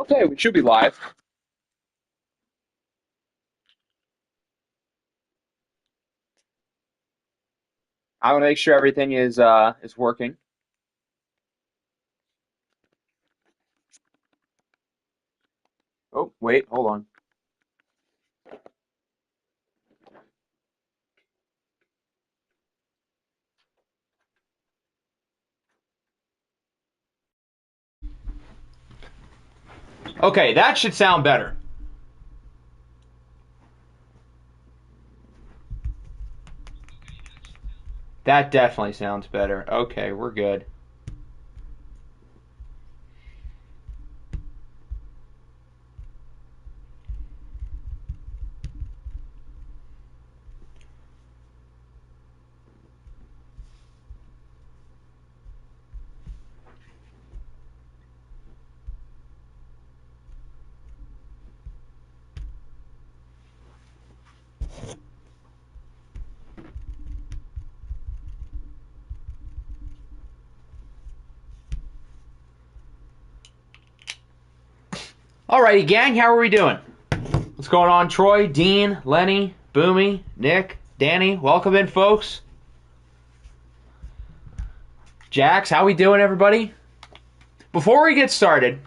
Okay, we should be live. I want to make sure everything is working. Oh, wait, hold on. Okay, that should sound better. That definitely sounds better. Okay, we're good. Alrighty, gang, how are we doing? What's going on, Troy, Dean, Lenny, Boomy, Nick, Danny? Welcome in, folks. Jax, how we doing, everybody? Before we get started,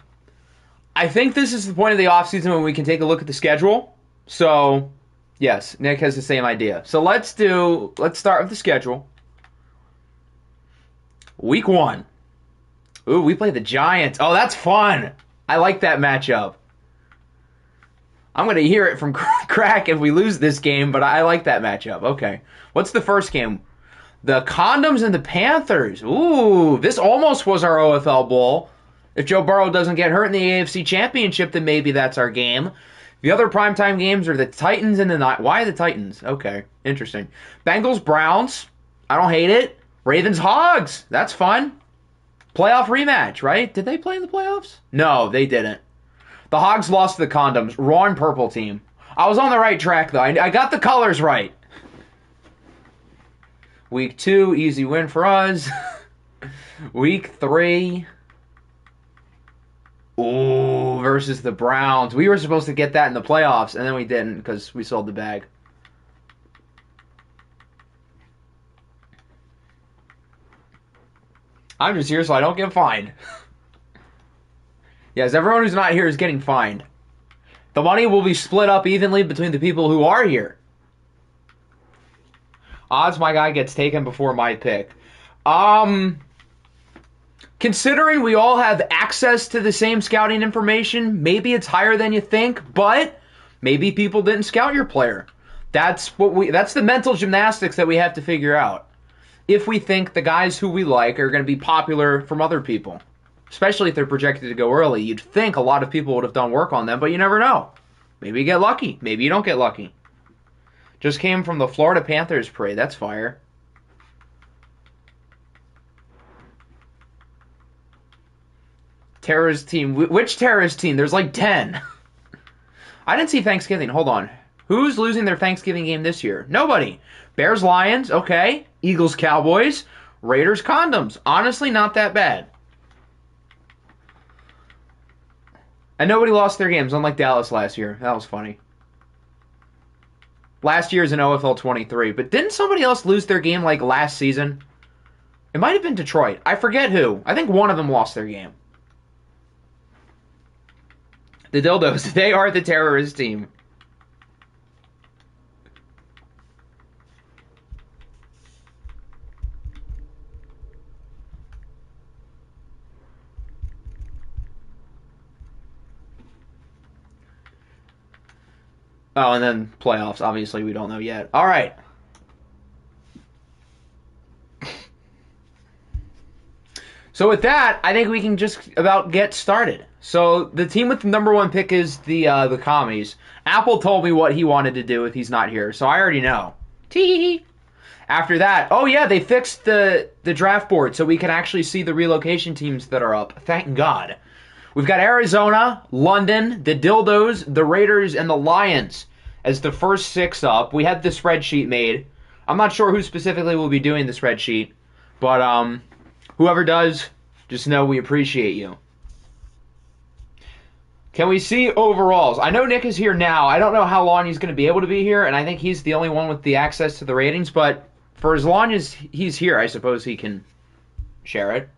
I think this is the point of the offseason when we can take a look at the schedule. So, yes, Nick has the same idea. So let's start with the schedule. Week 1. Ooh, we play the Giants. Oh, that's fun. I like that matchup. I'm going to hear it from Crack if we lose this game, but I like that matchup. Okay. What's the first game? The Condoms and the Panthers. Ooh, this almost was our OFL Bowl. If Joe Burrow doesn't get hurt in the AFC Championship, then maybe that's our game. The other primetime games are the Titans and the Night. Why the Titans? Okay, interesting. Bengals, Browns. I don't hate it. Ravens, Hogs. That's fun. Playoff rematch, right? Did they play in the playoffs? No, they didn't. The Hogs lost to the Condoms. Raw and purple team. I was on the right track, though. I got the colors right. Week 2, easy win for us. Week 3. Ooh, versus the Browns. We were supposed to get that in the playoffs, and then we didn't because we sold the bag. I'm just here so I don't get fined. Yes, everyone who's not here is getting fined. The money will be split up evenly between the people who are here. Odds my guy gets taken before my pick. Considering we all have access to the same scouting information, maybe it's higher than you think, but maybe people didn't scout your player. That's the mental gymnastics that we have to figure out. If we think the guys who we like are going to be popular from other people. Especially if they're projected to go early. You'd think a lot of people would have done work on them, but you never know. Maybe you get lucky. Maybe you don't get lucky. Just came from the Florida Panthers parade. That's fire. Terrorist team. Which terrorist team? There's like 10. I didn't see Thanksgiving. Hold on. Who's losing their Thanksgiving game this year? Nobody. Bears, Lions. Okay. Eagles, Cowboys. Raiders, Condoms. Honestly, not that bad. And nobody lost their games, unlike Dallas last year. That was funny. Last year's in OFL 23. But didn't somebody else lose their game like last season? It might have been Detroit. I forget who. I think one of them lost their game. The Dildos. They are the terrorist team. Oh, and then playoffs. Obviously, we don't know yet. All right. So with that, I think we can just about get started. So the team with the number 1 pick is the Commies. Apple told me what he wanted to do if he's not here, so I already know. Tee. After that, oh yeah, they fixed the draft board so we can actually see the relocation teams that are up. Thank God. We've got Arizona, London, the Dildos, the Raiders, and the Lions as the first 6 up. We had the spreadsheet made. I'm not sure who specifically will be doing the spreadsheet, but whoever does, just know we appreciate you. Can we see overalls? I know Nick is here now. I don't know how long he's going to be able to be here, and I think he's the only one with the access to the ratings, but for as long as he's here, I suppose he can share it.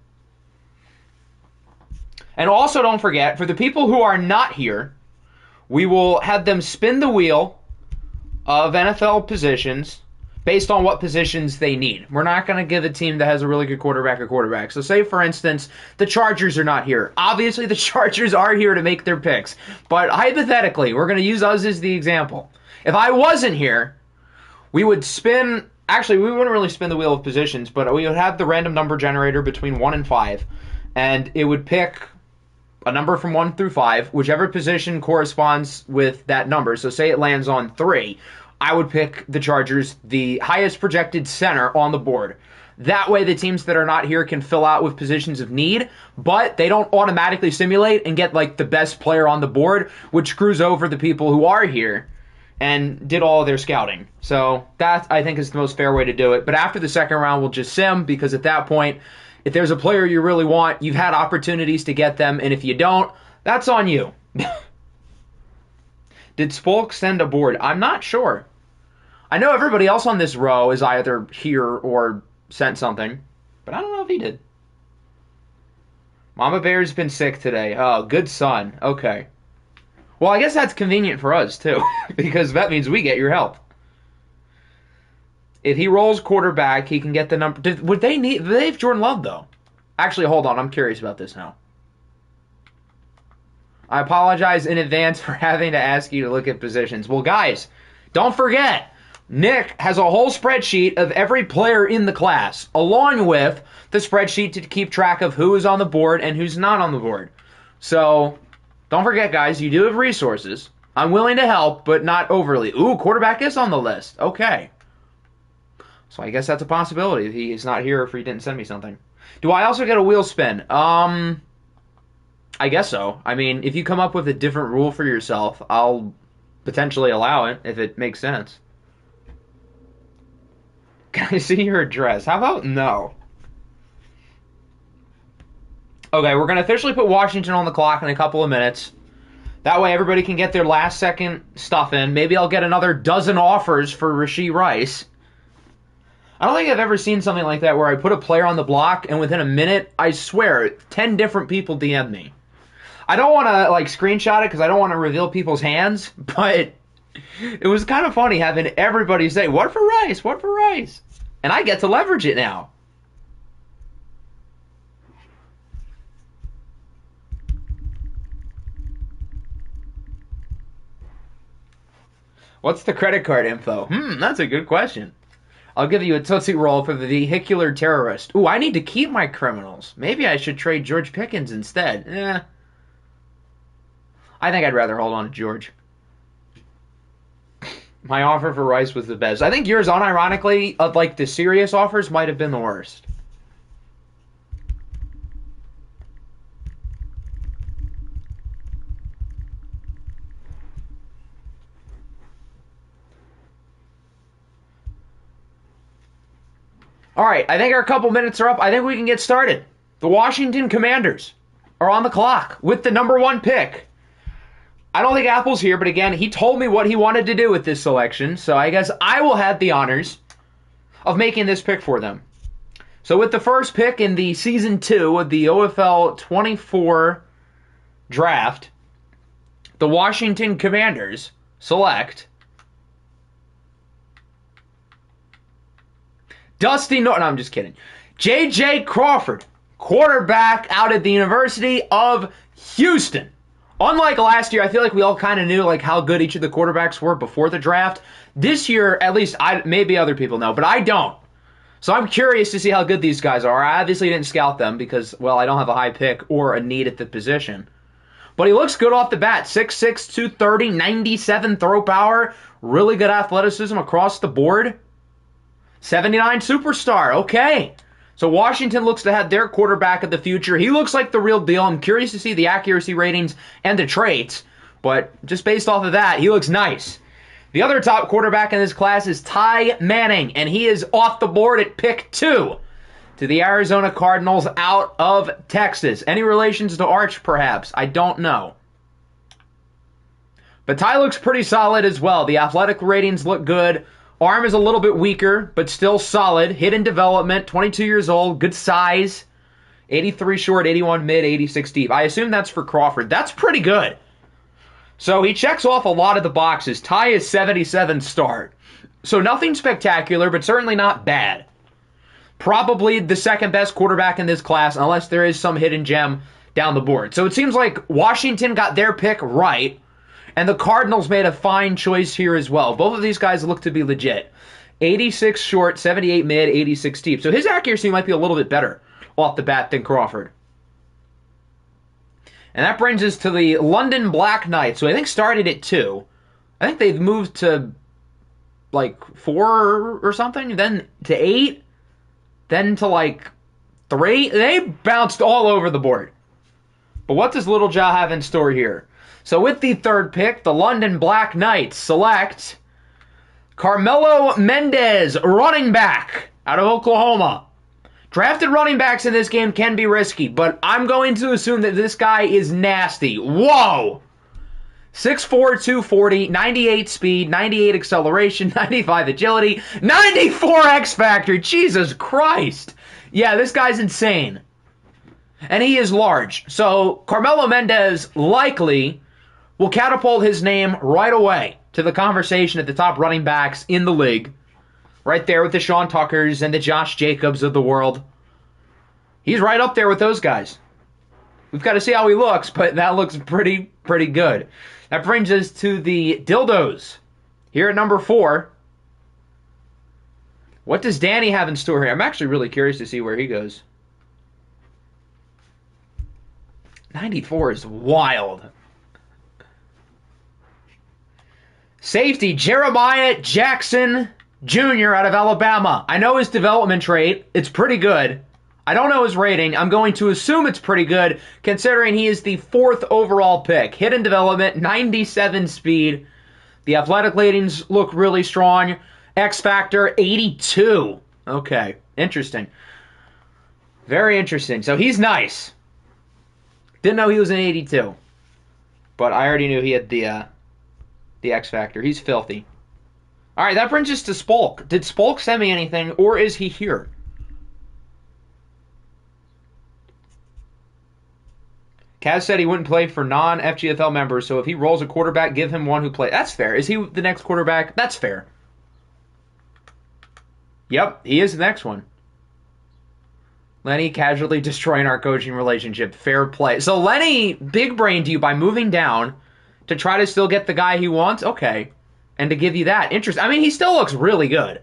And also don't forget, for the people who are not here, we will have them spin the wheel of NFL positions based on what positions they need. We're not going to give a team that has a really good quarterback a quarterback. So say, for instance, the Chargers are not here. Obviously, the Chargers are here to make their picks. But hypothetically, we're going to use us as the example. If I wasn't here, we would spin... Actually, we wouldn't really spin the wheel of positions, but we would have the random number generator between 1 and 5. And it would pick a number from 1 through 5, whichever position corresponds with that number. So say it lands on 3. I would pick the Chargers, the highest projected center on the board. That way the teams that are not here can fill out with positions of need, but they don't automatically simulate and get like the best player on the board, which screws over the people who are here and did all of their scouting. So that, I think, is the most fair way to do it. But after the second round, we'll just sim, because at that point, if there's a player you really want, you've had opportunities to get them, and if you don't, that's on you. Did Spolk send a board? I'm not sure. I know everybody else on this row is either here or sent something, but I don't know if he did. Mama Bear's been sick today. Oh, good son. Okay. Well, I guess that's convenient for us, too, because that means we get your help. If he rolls quarterback, he can get the number. Do they have Jordan Love, though? Actually, hold on. I'm curious about this now. I apologize in advance for having to ask you to look at positions. Well, guys, don't forget, Nick has a whole spreadsheet of every player in the class, along with the spreadsheet to keep track of who is on the board and who's not on the board. So, don't forget, guys, you do have resources. I'm willing to help, but not overly. Ooh, quarterback is on the list. Okay. So I guess that's a possibility if he is not here, if he didn't send me something. Do I also get a wheel spin? I guess so. I mean, if you come up with a different rule for yourself, I'll potentially allow it if it makes sense. Can I see your address? How about no? Okay, we're going to officially put Washington on the clock in a couple of minutes. That way everybody can get their last second stuff in. Maybe I'll get another dozen offers for Rashee Rice. I don't think I've ever seen something like that where I put a player on the block and within a minute, I swear, 10 different people DM me. I don't want to like screenshot it because I don't want to reveal people's hands, but it was kind of funny having everybody say, "What for Rice? What for Rice?" And I get to leverage it now. What's the credit card info? That's a good question. I'll give you a Tootsie Roll for the vehicular terrorist. Ooh, I need to keep my criminals. Maybe I should trade George Pickens instead. I think I'd rather hold on to George. My offer for Rice was the best. I think yours, unironically, of like the serious offers, might have been the worst. All right, I think our couple minutes are up. I think we can get started. The Washington Commanders are on the clock with the number 1 pick. I don't think Apple's here, but again, he told me what he wanted to do with this selection, so I guess I will have the honors of making this pick for them. So with the first pick in the Season 2 of the OFL 24 draft, the Washington Commanders select Dusty Norton. No, I'm just kidding. J.J. Crawford, quarterback out at the University of Houston. Unlike last year, I feel like we all kind of knew like how good each of the quarterbacks were before the draft. This year, at least, maybe other people know, but I don't. So I'm curious to see how good these guys are. I obviously didn't scout them because, well, I don't have a high pick or a need at the position. But he looks good off the bat. 6'6", 230, 97 throw power, really good athleticism across the board. 79 superstar, okay. So Washington looks to have their quarterback of the future. He looks like the real deal. I'm curious to see the accuracy ratings and the traits, but just based off of that, he looks nice. The other top quarterback in this class is Ty Manning, and he is off the board at pick 2 to the Arizona Cardinals out of Texas. Any relations to Arch, perhaps? I don't know. But Ty looks pretty solid as well. The athletic ratings look good. Arm is a little bit weaker, but still solid. Hidden development, 22 years old, good size. 83 short, 81 mid, 86 deep. I assume that's for Crawford. That's pretty good. So he checks off a lot of the boxes. Ty is 77 start. So nothing spectacular, but certainly not bad. Probably the second best quarterback in this class, unless there is some hidden gem down the board. So it seems like Washington got their pick right, and the Cardinals made a fine choice here as well. Both of these guys look to be legit. 86 short, 78 mid, 86 deep. So his accuracy might be a little bit better off the bat than Crawford. And that brings us to the London Black Knights, who I think started at 2. I think they've moved to like 4 or something, then to 8, then to like 3. They bounced all over the board. But what does Little Joe have in store here? So with the third pick, the London Black Knights select Carmelo Mendez, running back out of Oklahoma. Drafted running backs in this game can be risky, but I'm going to assume that this guy is nasty. Whoa! 6'4", 240, 98 speed, 98 acceleration, 95 agility, 94 X factor. Jesus Christ. Yeah, this guy's insane. And he is large. So Carmelo Mendez likely will catapult his name right away to the conversation at the top running backs in the league. Right there with the Sean Tuckers and the Josh Jacobs of the world. He's right up there with those guys. We've got to see how he looks, but that looks pretty good. That brings us to the Dildos. Here at number 4. What does Danny have in store here? I'm actually really curious to see where he goes. 94 is wild. Safety, Jeremiah Jackson Jr. out of Alabama. I know his development trait. It's pretty good. I don't know his rating. I'm going to assume it's pretty good, considering he is the 4th overall pick. Hidden development, 97 speed. The athletic ratings look really strong. X factor, 82. Okay, interesting. Very interesting. So he's nice. Didn't know he was an 82. But I already knew he had the X factor. He's filthy. All right, that brings us to Spolk. Did Spolk send me anything, or is he here? Kaz said he wouldn't play for non-FGFL members, so if he rolls a quarterback, give him one who plays. That's fair. Is he the next quarterback? That's fair. Yep, he is the next one. Lenny casually destroying our coaching relationship. Fair play. So Lenny big-brained you by moving down to try to still get the guy he wants? Okay. And to give you that. Interesting. I mean, he still looks really good.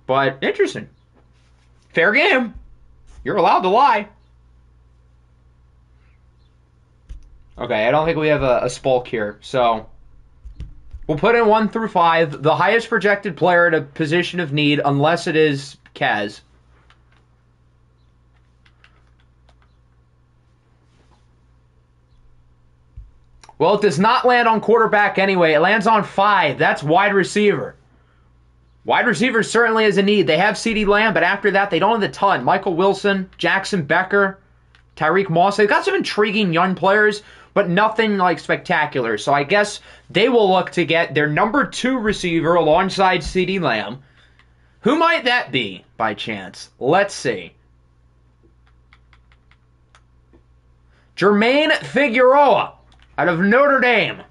But interesting. Fair game. You're allowed to lie. Okay, I don't think we have a Spolk here. So we'll put in 1 through 5. The highest projected player at a position of need, unless it is Kaz. Well, it does not land on quarterback anyway. It lands on 5. That's wide receiver. Wide receiver certainly is a need. They have CeeDee Lamb, but after that, they don't have a ton. Michael Wilson, Jackson Becker, Tyreek Moss. They've got some intriguing young players, but nothing like spectacular. So I guess they will look to get their number 2 receiver alongside CeeDee Lamb. Who might that be, by chance? Let's see. Jermaine Figueroa out of Notre Dame.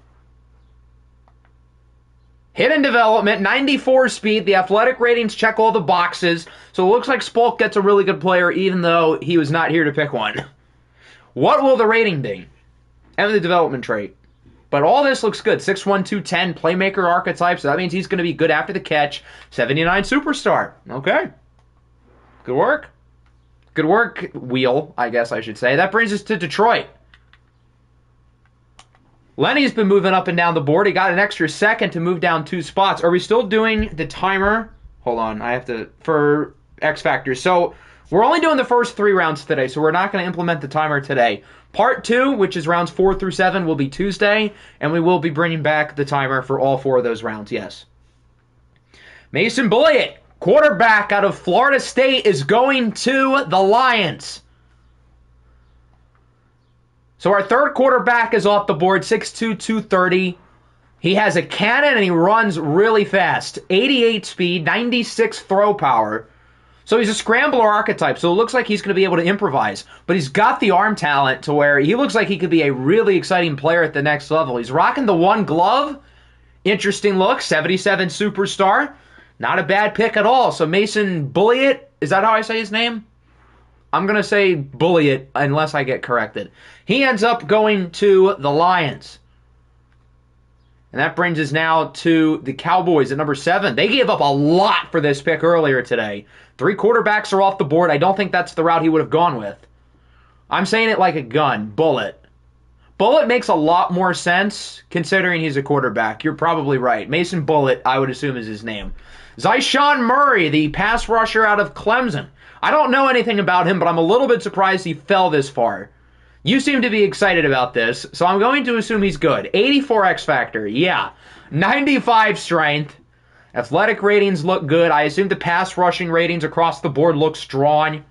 Hidden development, 94 speed. The athletic ratings check all the boxes. So it looks like Spolk gets a really good player, even though he was not here to pick one. What will the rating be? And the development trait. But all this looks good. 6'1", 210, playmaker archetype. So that means he's going to be good after the catch. 79 superstar. Okay. Good work. Good work, Wheel, I guess I should say. That brings us to Detroit. Lenny's been moving up and down the board. He got an extra second to move down 2 spots. Are we still doing the timer? Hold on. I have to... For X Factors. So we're only doing the first 3 rounds today, so we're not going to implement the timer today. Part 2, which is rounds 4 through 7, will be Tuesday, and we will be bringing back the timer for all 4 of those rounds, yes. Mason Bulliett, quarterback out of Florida State, is going to the Lions. So our third quarterback is off the board, 6'2", 230. He has a cannon and he runs really fast. 88 speed, 96 throw power. So he's a scrambler archetype, so it looks like he's going to be able to improvise. But he's got the arm talent to where he looks like he could be a really exciting player at the next level. He's rocking the one glove. Interesting look, 77 superstar. Not a bad pick at all. So Mason Bulliett, is that how I say his name? I'm going to say Bulliett unless I get corrected. He ends up going to the Lions. And that brings us now to the Cowboys at number 7. They gave up a lot for this pick earlier today. 3 quarterbacks are off the board. I don't think that's the route he would have gone with. I'm saying it like a gun. Bullitt. Bullitt makes a lot more sense considering he's a quarterback. You're probably right. Mason Bullitt, I would assume, is his name. Zyshawn Murray, the pass rusher out of Clemson. I don't know anything about him, but I'm a little bit surprised he fell this far. You seem to be excited about this, so I'm going to assume he's good. 84 X Factor, yeah. 95 strength. Athletic ratings look good. I assume the pass rushing ratings across the board look strong.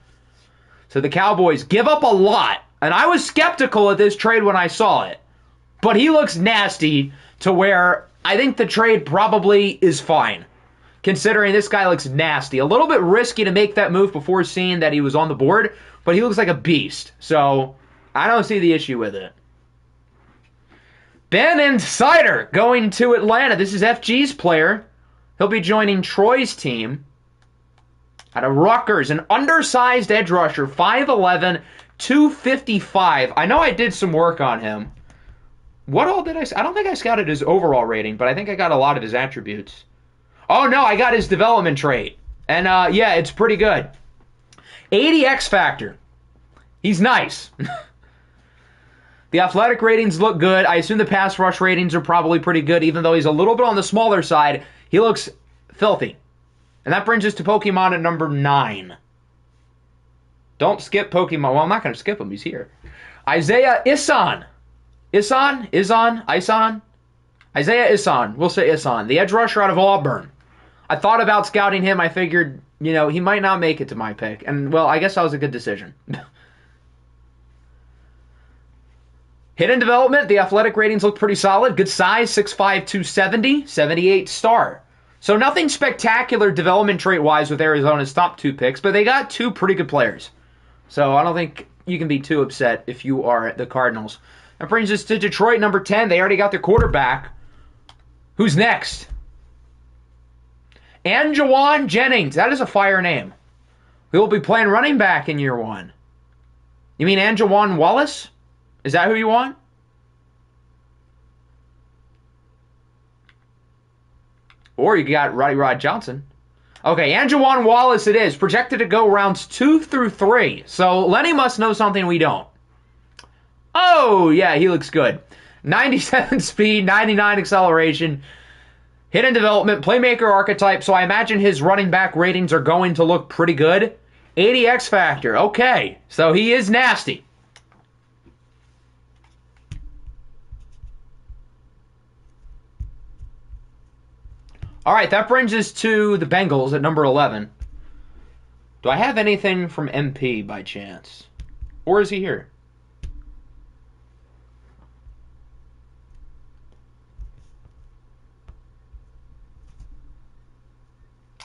So the Cowboys give up a lot. And I was skeptical of this trade when I saw it. But he looks nasty to where I think the trade probably is fine. Considering this guy looks nasty. A little bit risky to make that move before seeing that he was on the board. But he looks like a beast. So I don't see the issue with it. Ben Insider going to Atlanta. This is FG's player. He'll be joining Troy's team. Out of Rutgers, an undersized edge rusher, 5'11", 255. I know I did some work on him. What all did I don't think I scouted his overall rating, but I think I got a lot of his attributes. Oh, no, I got his development trait. And, yeah, it's pretty good. 80 X Factor. He's nice. The athletic ratings look good. I assume the pass rush ratings are probably pretty good, even though he's a little bit on the smaller side. He looks filthy. And that brings us to Pokemon at number 9. Don't skip Pokemon. Well, I'm not going to skip him. He's here. Isaiah Isan. Isan? Isaiah Isan. We'll say Isan. The edge rusher out of Auburn. I thought about scouting him. I figured, he might not make it to my pick. And, well, I guess that was a good decision. Hidden development. The athletic ratings look pretty solid. Good size. 6'5", 270. 78 star. So nothing spectacular development trait-wise with Arizona's top 2 picks, but they got 2 pretty good players. So I don't think you can be too upset if you are the Cardinals. That brings us to Detroit, number 10. They already got their quarterback. Who's next? Anjuwan Jennings. That is a fire name. He will be playing running back in year 1. You mean Anjuwan Wallace? Is that who you want? Or you got Roddy Rod Johnson. Okay, Anjuwan Wallace it is. Projected to go rounds 2 through 3. So Lenny must know something we don't. Oh, yeah, he looks good. 97 speed, 99 acceleration. Hidden development, playmaker archetype. So I imagine his running back ratings are going to look pretty good. 80 X Factor. Okay, so he is nasty. All right, that brings us to the Bengals at number 11. Do I have anything from MP by chance? Or is he here?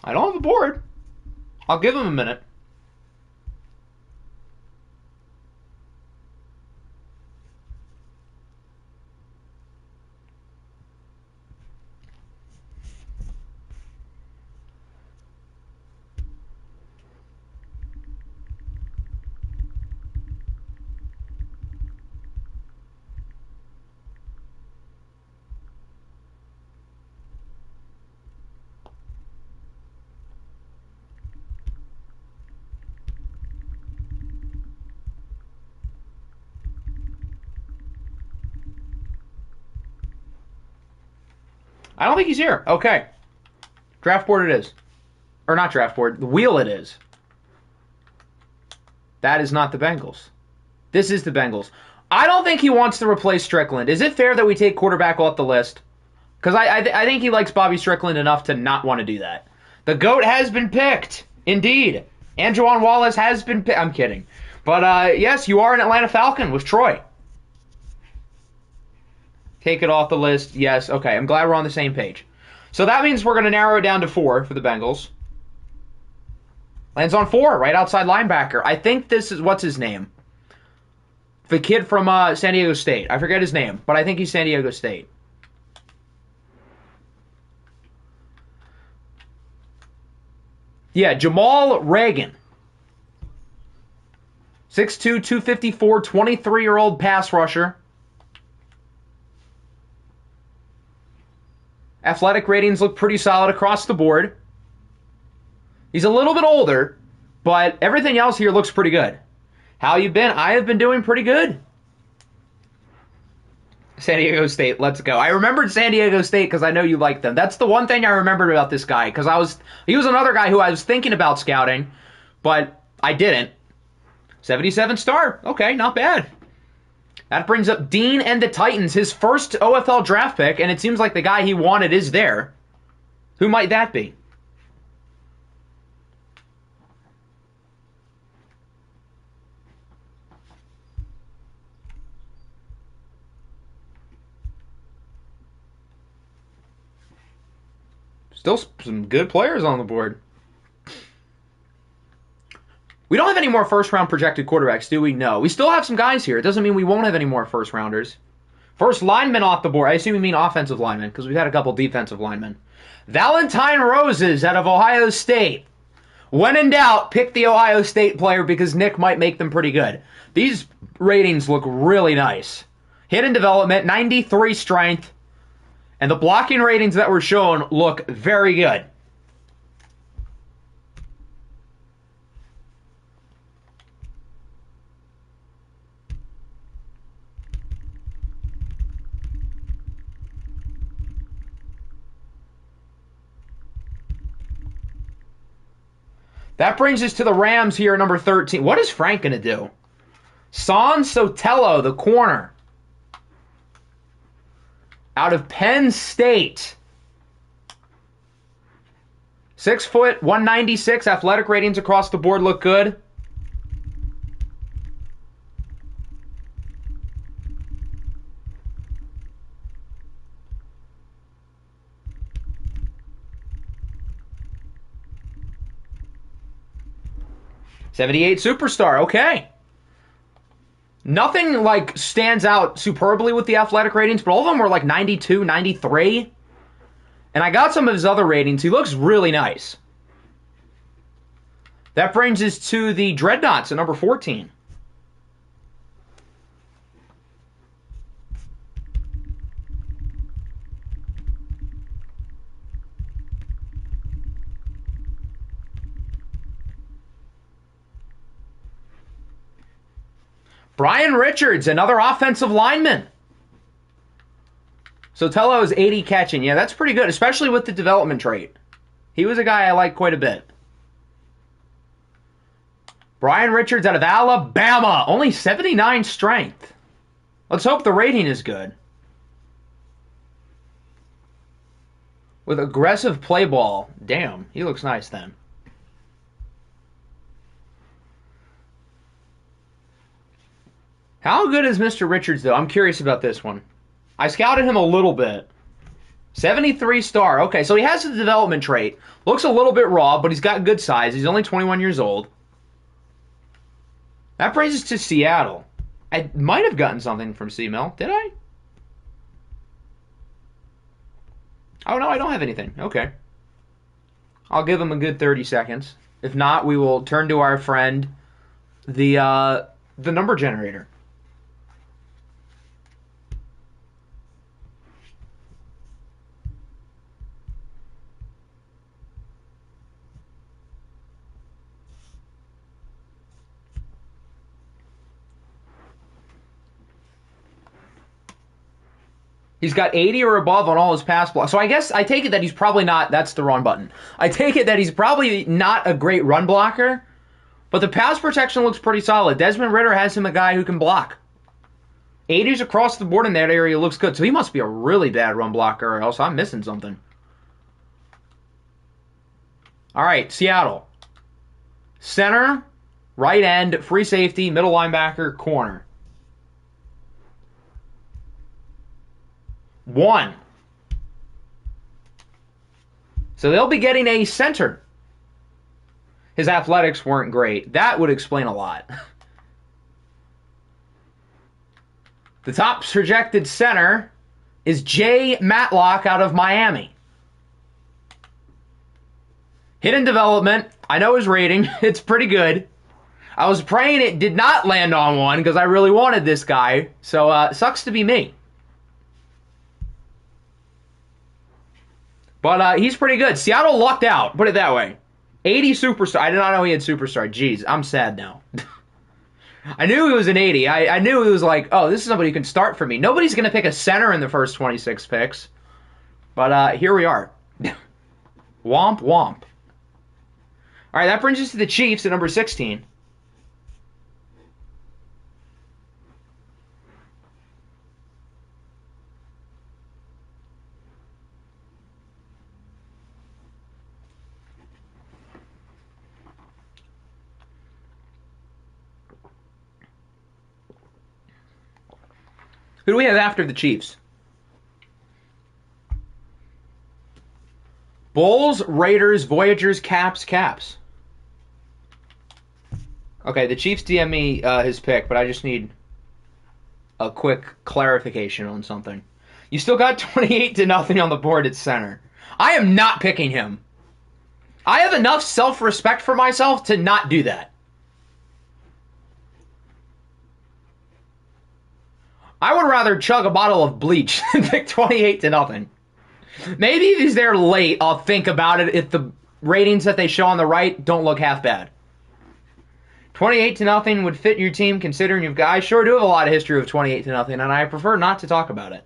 I don't have a board. I'll give him a minute. I don't think he's here. Okay. Draft board it is. Or not draft board. The wheel it is. That is not the Bengals. This is the Bengals. I don't think he wants to replace Strickland. Is it fair that we take quarterback off the list? Because I think he likes Bobby Strickland enough to not want to do that. The GOAT has been picked. Indeed. Anjuwan Wallace has been picked. I'm kidding. But, yes, you are an Atlanta Falcon with Troy. Take it off the list. Yes. Okay. I'm glad we're on the same page. So that means we're going to narrow it down to 4 for the Bengals. Lands on 4, right outside linebacker. I think this is, what's his name? The kid from San Diego State. I forget his name, but I think he's San Diego State. Yeah, Jamal Reagan. 6'2", 254, 23-year-old pass rusher. Athletic ratings look pretty solid across the board. He's a little bit older, but everything else here looks pretty good. How you been? I have been doing pretty good. San Diego State, let's go. I remembered San Diego State because I know you like them. That's the one thing I remembered about this guy, because he was another guy who I was thinking about scouting, but I didn't. 77 star. Okay, not bad. That brings up Dean and the Titans, his first OFL draft pick, and it seems like the guy he wanted is there. Who might that be? Still some good players on the board. We don't have any more first-round projected quarterbacks, do we? No. We still have some guys here. It doesn't mean we won't have any more first-rounders. First lineman off the board. I assume you mean offensive linemen, because we've had a couple defensive linemen. Valentine Roses out of Ohio State. When in doubt, pick the Ohio State player because Nick might make them pretty good. These ratings look really nice. Hidden development, 93 strength, and the blocking ratings that were shown look very good. That brings us to the Rams here at number 13. What is Frank going to do? Son Sotelo, the corner. Out of Penn State. 6 foot, 196. Athletic ratings across the board look good. '78 superstar, okay. Nothing like stands out superbly with the athletic ratings, but all of them were like 92, 93. And I got some of his other ratings. He looks really nice. That brings us to the Dreadnoughts at number 14. Brian Richards, another offensive lineman. Sotelo is 80 catching. Yeah, that's pretty good, especially with the development trait. He was a guy I like quite a bit. Brian Richards out of Alabama. Only 79 strength. Let's hope the rating is good. With aggressive play ball. Damn, he looks nice then. How good is Mr. Richards, though? I'm curious about this one. I scouted him a little bit. 73 star. Okay, so he has the development trait. Looks a little bit raw, but he's got good size. He's only 21 years old. That brings us to Seattle. I might have gotten something from C-Mel. Did I? Oh, no, I don't have anything. Okay. I'll give him a good 30 seconds. If not, we will turn to our friend, the number generator. He's got 80 or above on all his pass blocks. So I guess I take it that he's probably not, that's the wrong button. I take it that he's probably not a great run blocker, but the pass protection looks pretty solid. Desmond Ridder has him a guy who can block. 80s across the board in that area looks good. So he must be a really bad run blocker or else I'm missing something. All right, Seattle. Center, right end, free safety, middle linebacker, corner. 1. So they'll be getting a center. His athletics weren't great. That would explain a lot. The top projected center is Jay Matlock out of Miami. Hidden development. I know his rating. It's pretty good. I was praying it did not land on 1 because I really wanted this guy. So, sucks to be me. But he's pretty good. Seattle lucked out. Put it that way. 80 superstar. I did not know he had superstar. Jeez, I'm sad now. I knew he was an 80. I knew he was like, oh, this is somebody who can start for me. Nobody's going to pick a center in the first 26 picks. But here we are. Womp womp. All right, that brings us to the Chiefs at number 16. Who do we have after the Chiefs? Bulls, Raiders, Voyagers, Caps, Caps. Okay, the Chiefs DM me his pick, but I just need a quick clarification on something. You still got 28-0 on the board at center. I am not picking him. I have enough self-respect for myself to not do that. I would rather chug a bottle of bleach than pick 28-0. Maybe if he's there late, I'll think about it if the ratings that they show on the right don't look half bad. 28-0 would fit your team considering you've got... I sure do have a lot of history of 28-0, and I prefer not to talk about it.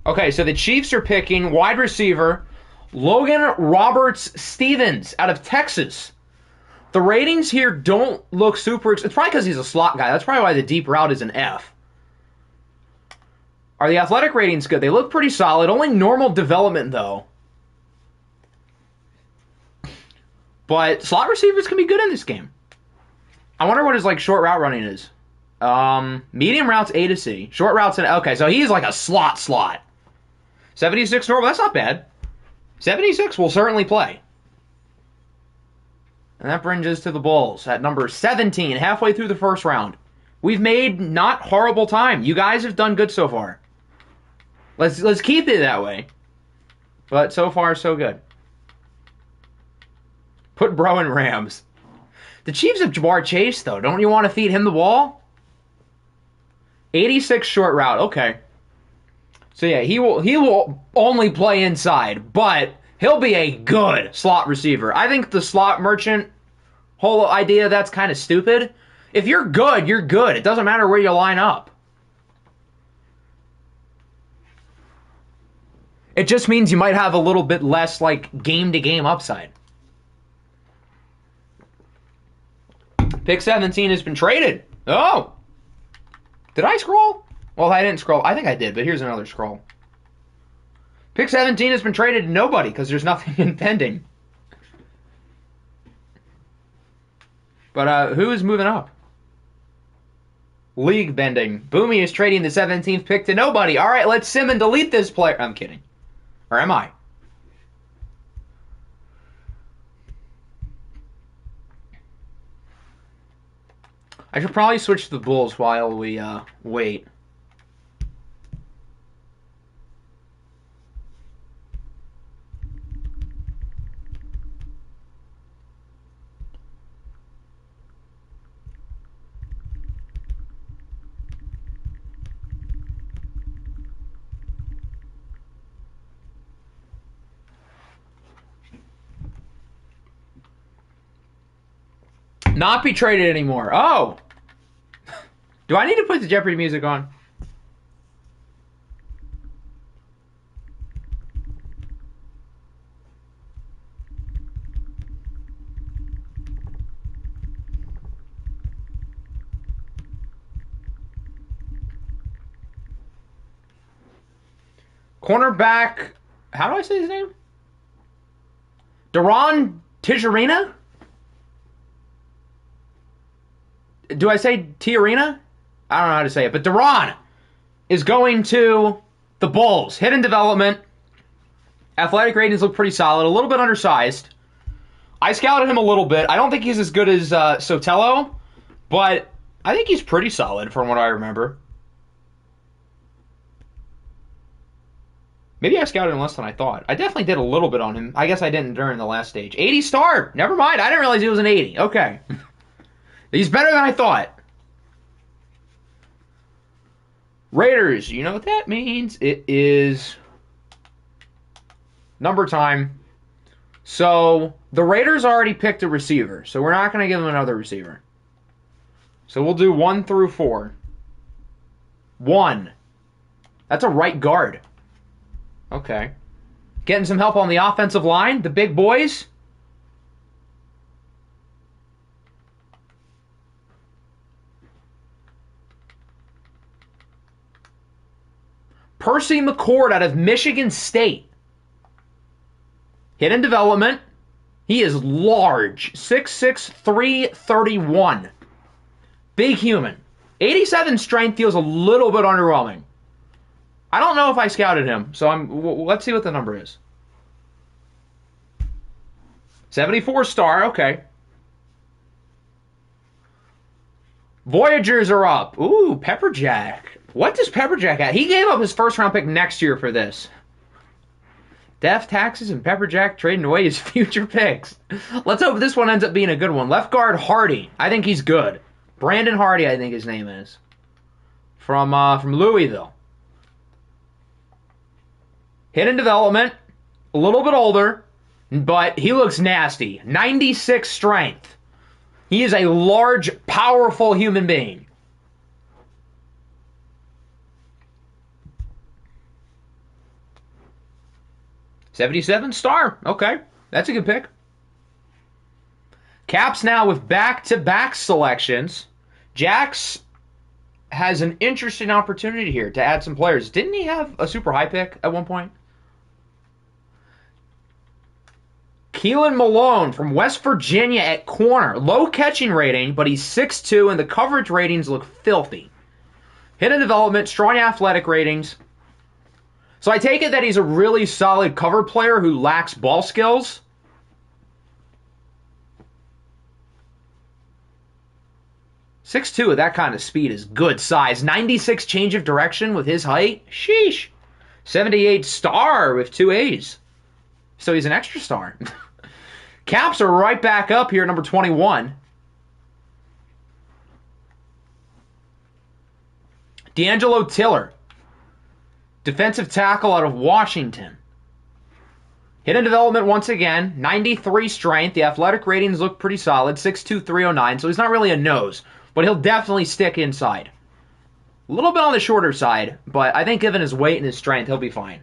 Okay, so the Chiefs are picking wide receiver Logan Roberts-Stevens out of Texas. The ratings here don't look super... It's probably because he's a slot guy. That's probably why the deep route is an F. Are the athletic ratings good? They look pretty solid. Only normal development, though. But slot receivers can be good in this game. I wonder what his short route running is. Medium routes A to C. Short routes... Okay, so he's like a slot. 76 normal, that's not bad. 76 will certainly play. And that brings us to the Bulls at number 17, halfway through the first round. We've made not horrible time. You guys have done good so far. Let's keep it that way. But so far, so good. Put Bro in Rams. The Chiefs have Jamar Chase, though. Don't you want to feed him the ball? 86 short route. Okay. So yeah, he will only play inside, but he'll be a good slot receiver. I think the slot merchant whole idea, that's kind of stupid. If you're good, you're good. It doesn't matter where you line up. It just means you might have a little bit less game-to-game upside. Pick 17 has been traded. Oh! Did I scroll? Well, I didn't scroll. I think I did, but here's another scroll. Pick 17 has been traded to nobody because there's nothing impending. But who is moving up? League bending. Boomy is trading the 17th pick to nobody. All right, let's sim and delete this player. I'm kidding. Or am I? I should probably switch to the Bulls while we wait. Not be traded anymore. Oh! Do I need to put the Jeopardy music on? Cornerback How do I say his name? Duran Tijerina? Do I say Tijerina? I don't know how to say it, but Duran is going to the Bulls. Hidden development. Athletic ratings look pretty solid. A little bit undersized. I scouted him a little bit. I don't think he's as good as Sotelo, but I think he's pretty solid from what I remember. Maybe I scouted him less than I thought. I definitely did a little bit on him. I guess I didn't during the last stage. 80 star. Never mind. I didn't realize he was an 80. Okay. He's better than I thought. Raiders. You know what that means? It is number time. So the Raiders already picked a receiver. So we're not going to give them another receiver. So we'll do 1 through 4. 1. That's a right guard. Okay. Getting some help on the offensive line. The big boys. Percy McCord out of Michigan State. Hidden development. He is large. 6'6", 331. Big human. 87 strength feels a little bit underwhelming. I don't know if I scouted him, so let's see what the number is. 74 star, okay. Voyagers are up. Ooh, Pepperjack. What does Pepperjack have? He gave up his first round pick next year for this. Death, taxes, and Pepperjack trading away his future picks. Let's hope this one ends up being a good one. Left guard Hardy. I think he's good. Brandon Hardy, I think his name is. From Louisville. Hidden development. A little bit older. But he looks nasty. 96 strength. He is a large, powerful human being. $77 star. Okay. That's a good pick. Caps now with back-to-back selections. Jax has an interesting opportunity here to add some players. Didn't he have a super high pick at one point? Keelan Malone from West Virginia at corner. Low catching rating, but he's 6'2", and the coverage ratings look filthy. Hidden development, strong athletic ratings. So I take it that he's a really solid cover player who lacks ball skills. .6'2" with that kind of speed is good size. 96 change of direction with his height. Sheesh. 78 star with 2 A's. So he's an extra star. Caps are right back up here, number 21. D'Angelo Tiller. Defensive tackle out of Washington. Hidden development once again. 93 strength. The athletic ratings look pretty solid. 6'2", 309. So he's not really a nose. But he'll definitely stick inside. A little bit on the shorter side. But I think given his weight and his strength, he'll be fine.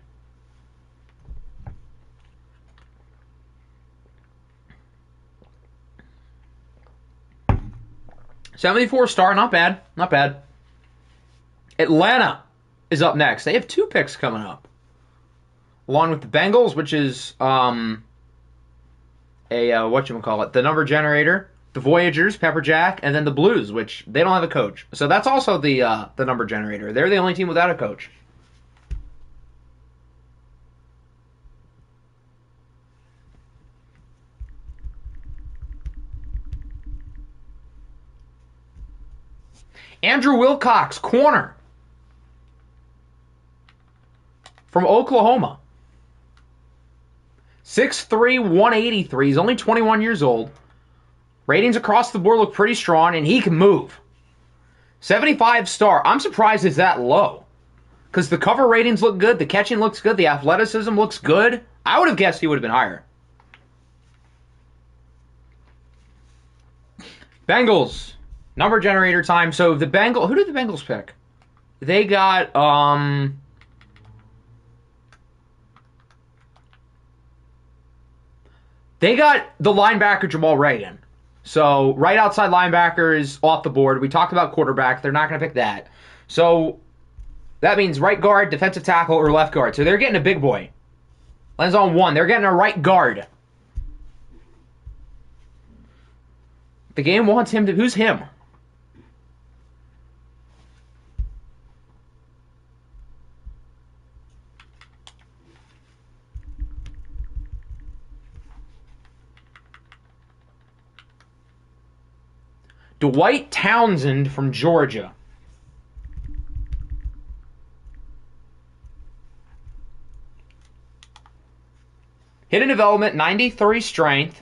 .74 star. Not bad. Not bad. Atlanta is up next. They have 2 picks coming up. Along with the Bengals, which is the number generator, the Voyagers, Pepperjack, and then the Blues, which they don't have a coach. So that's also the number generator. They're the only team without a coach. Andrew Wilcox, corner. From Oklahoma. 6'3", 183. He's only 21 years old. Ratings across the board look pretty strong, and he can move. 75 star. I'm surprised it's that low. Because the cover ratings look good, the catching looks good, the athleticism looks good. I would have guessed he would have been higher. Bengals. Number generator time. So the Bengals, who did the Bengals pick? They got they got the linebacker Jamal Reagan. So right outside linebacker is off the board. We talked about quarterback. They're not going to pick that. So that means right guard, defensive tackle, or left guard. So they're getting a big boy. Lands on 1. They're getting a right guard. The game wants him to... Who's him? Dwight Townsend from Georgia. Hidden development, 93 strength.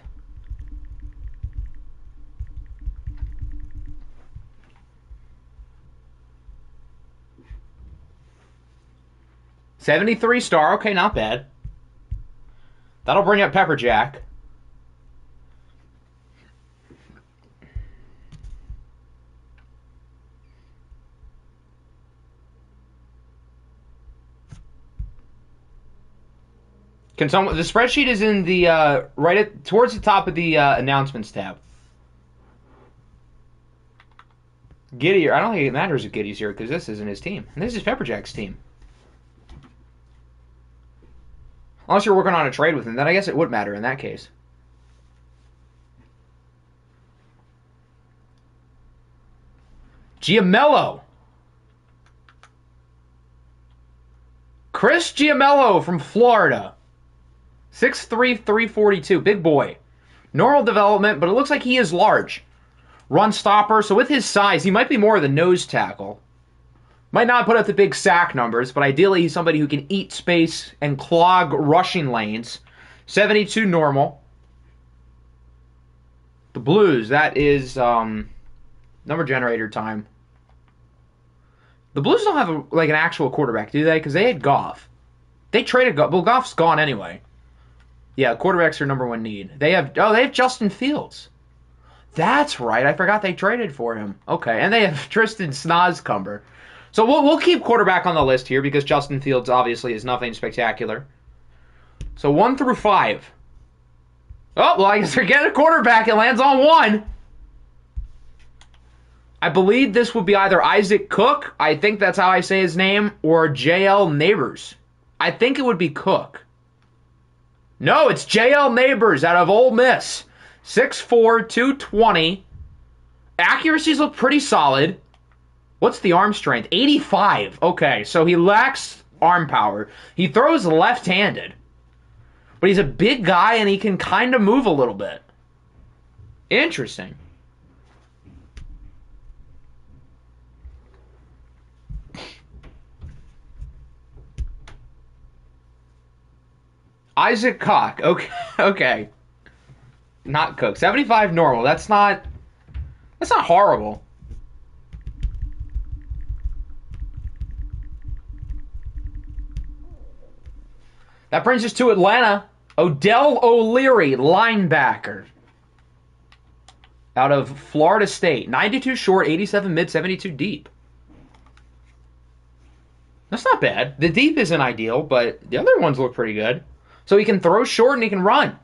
$73 star. Okay, not bad. That'll bring up Pepperjack. Can someone? The spreadsheet is in the towards the top of the announcements tab. Giddy, I don't think it matters if Giddy's here because this isn't his team. And this is Pepperjack's team. Unless you're working on a trade with him, then I guess it would matter in that case. Giamello. Chris Giamello from Florida. 6'3", 342. Big boy. Normal development, but it looks like he is large. Run stopper, so with his size, he might be more of the nose tackle. Might not put up the big sack numbers, but ideally he's somebody who can eat space and clog rushing lanes. 72 normal. The Blues, that is number generator time. The Blues don't have an actual quarterback, do they? Because they had Goff. They traded Goff. Well, Goff's gone anyway. Yeah, quarterback's their number one need. They have Justin Fields. That's right. I forgot they traded for him. Okay, and they have Tristan Snozcumber. So we'll keep quarterback on the list here because Justin Fields obviously is nothing spectacular. So 1 through 5. Oh, well, I guess they're getting a quarterback. It lands on 1. I believe this would be either Isaac Cook, I think that's how I say his name, or J.L. Neighbors. I think it would be Cook. No, it's J.L. Neighbors out of Ole Miss. 6'4", 220. Accuracies look pretty solid. What's the arm strength? 85. Okay, so he lacks arm power. He throws left-handed. But he's a big guy and he can kind of move a little bit. Interesting. Isaac Cock. Okay. Okay. Not Cook. 75 normal. That's not horrible. That brings us to Atlanta. Odell O'Leary, linebacker. Out of Florida State. 92 short, 87 mid, 72 deep. That's not bad. The deep isn't ideal, but the other ones look pretty good. So he can throw short and he can run.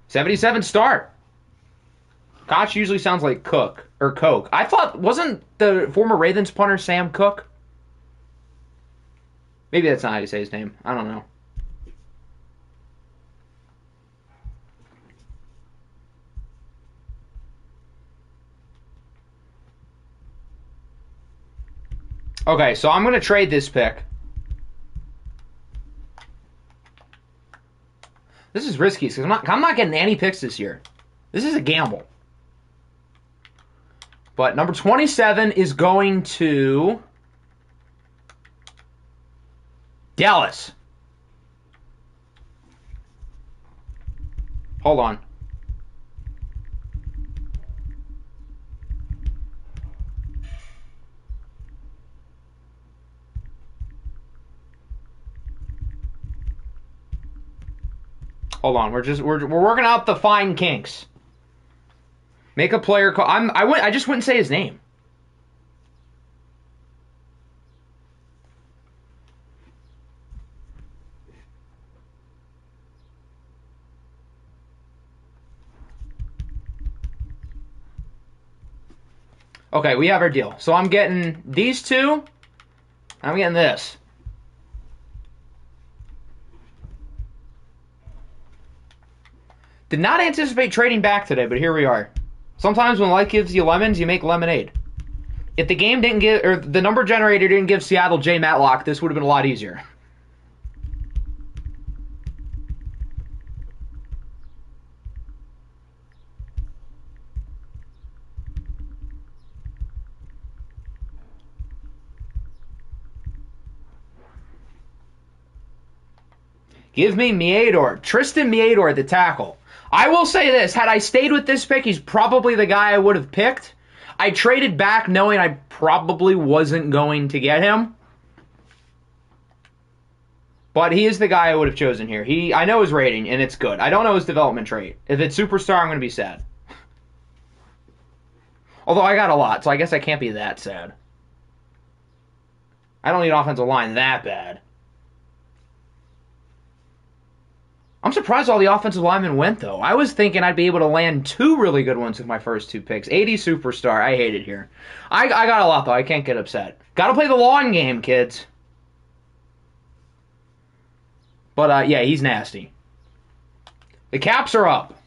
$77 start. Koch usually sounds like Cook or Coke. I thought, wasn't the former Ravens punter Sam Cook? Maybe that's not how you say his name. I don't know. Okay, so I'm going to trade this pick. This is risky because I'm not getting any picks this year. This is a gamble. But number 27 is going to Dallas. Hold on. Hold on. We're working out the fine kinks. Make a player call. I just wouldn't say his name. Okay, we have our deal. So I'm getting these two. I'm getting this. Did not anticipate trading back today, but here we are. Sometimes when life gives you lemons, you make lemonade. If the game didn't give, or the number generator didn't give Seattle J. Matlock, this would have been a lot easier. Give me Meador. Tristan Meador at the tackle. I will say this. Had I stayed with this pick, he's probably the guy I would have picked. I traded back knowing I probably wasn't going to get him. But he is the guy I would have chosen here. I know his rating, and it's good. I don't know his development trait. If it's superstar, I'm going to be sad. Although I got a lot, so I guess I can't be that sad. I don't need offensive line that bad. I'm surprised all the offensive linemen went, though. I was thinking I'd be able to land two really good ones with my first two picks. 80 superstar. I hate it here. I got a lot, though. I can't get upset. Got to play the long game, kids. But, yeah, he's nasty. The caps are up.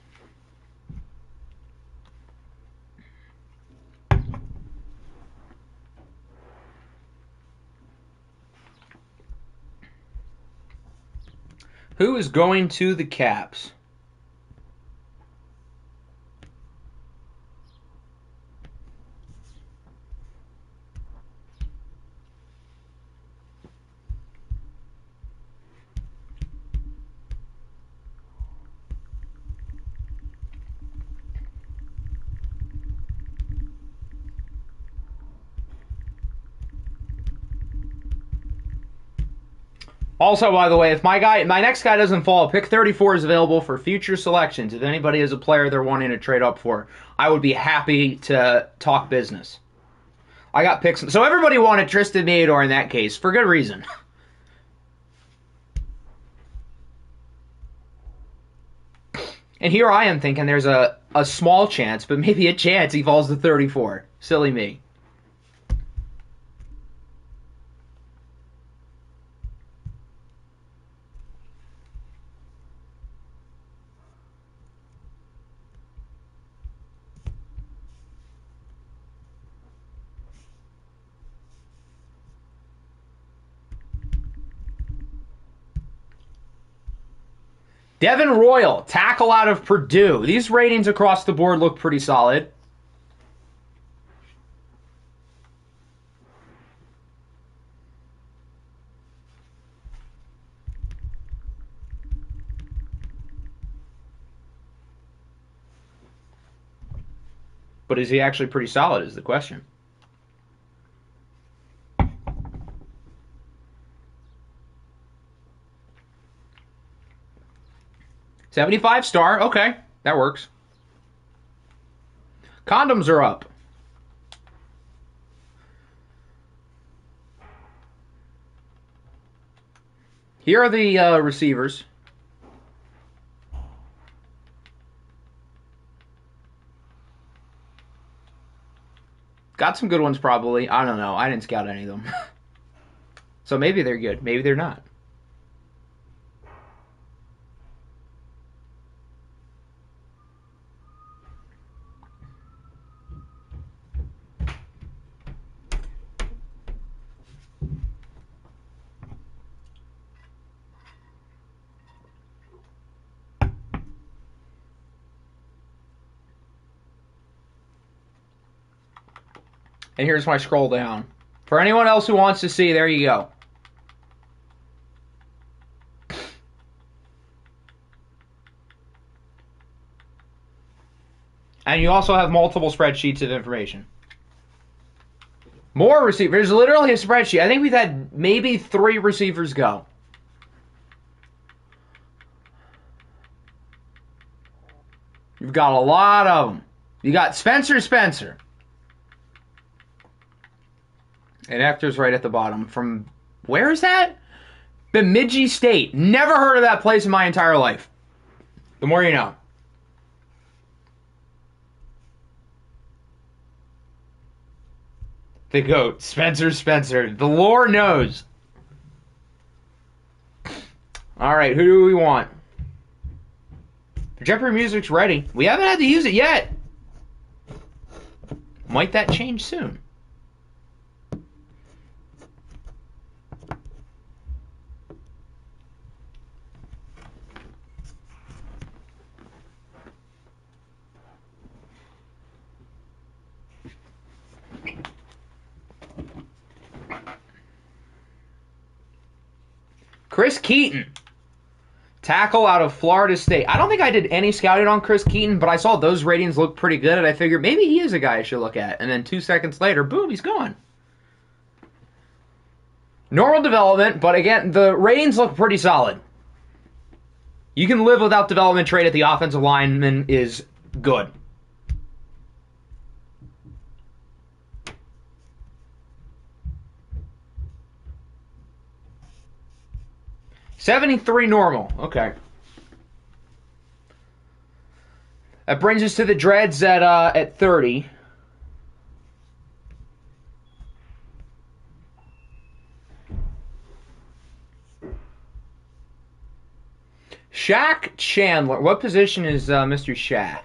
Who is going to the Caps? Also, by the way, if my next guy doesn't fall, pick 34 is available for future selections. If anybody has a player they're wanting to trade up for, I would be happy to talk business. I got picks. So everybody wanted Tristan Meador in that case, for good reason. And here I am thinking there's a small chance, but maybe a chance he falls to 34. Silly me. Devin Royal, tackle out of Purdue. These ratings across the board look pretty solid. But is he actually pretty solid is the question. $75 star. Okay, that works. Condoms are up. Here are the receivers. Got some good ones probably. I don't know. I didn't scout any of them. So maybe they're good. Maybe they're not. And here's my scroll down. For anyone else who wants to see, there you go. And you also have multiple spreadsheets of information. More receivers. There's literally a spreadsheet. I think we've had maybe 3 receivers go. You've got a lot of them. You got Spencer. And Hector's right at the bottom. From, where is that? Bemidji State. Never heard of that place in my entire life. The more you know. The GOAT. Spencer. The lore knows. Alright, who do we want? Jeopardy music's ready. We haven't had to use it yet. Might that change soon? Chris Keaton. Tackle out of Florida State. I don't think I did any scouting on Chris Keaton, but I saw those ratings look pretty good, and I figured maybe he is a guy I should look at. And then 2 seconds later, boom, he's gone. Normal development, but again, the ratings look pretty solid. You can live without development trade at the offensive lineman is good. $73 normal. Okay. That brings us to the Dreads at 30. Shaq Chandler. What position is Mr. Shaq?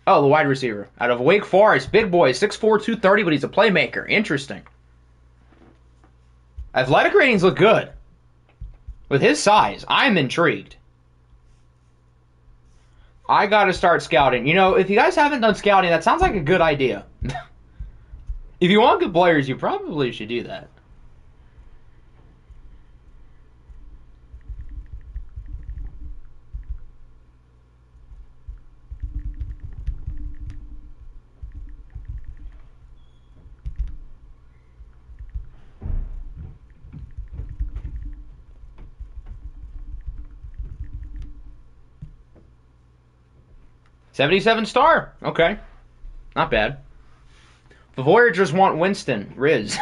Oh, the wide receiver. Out of Wake Forest. Big boy. 6'4", 230, but he's a playmaker. Interesting. Athletic ratings look good. With his size, I'm intrigued. I gotta start scouting. You know, if you guys haven't done scouting, that sounds like a good idea. If you want good players, you probably should do that. $77 star. Okay. Not bad. The Voyagers want Winston. Riz.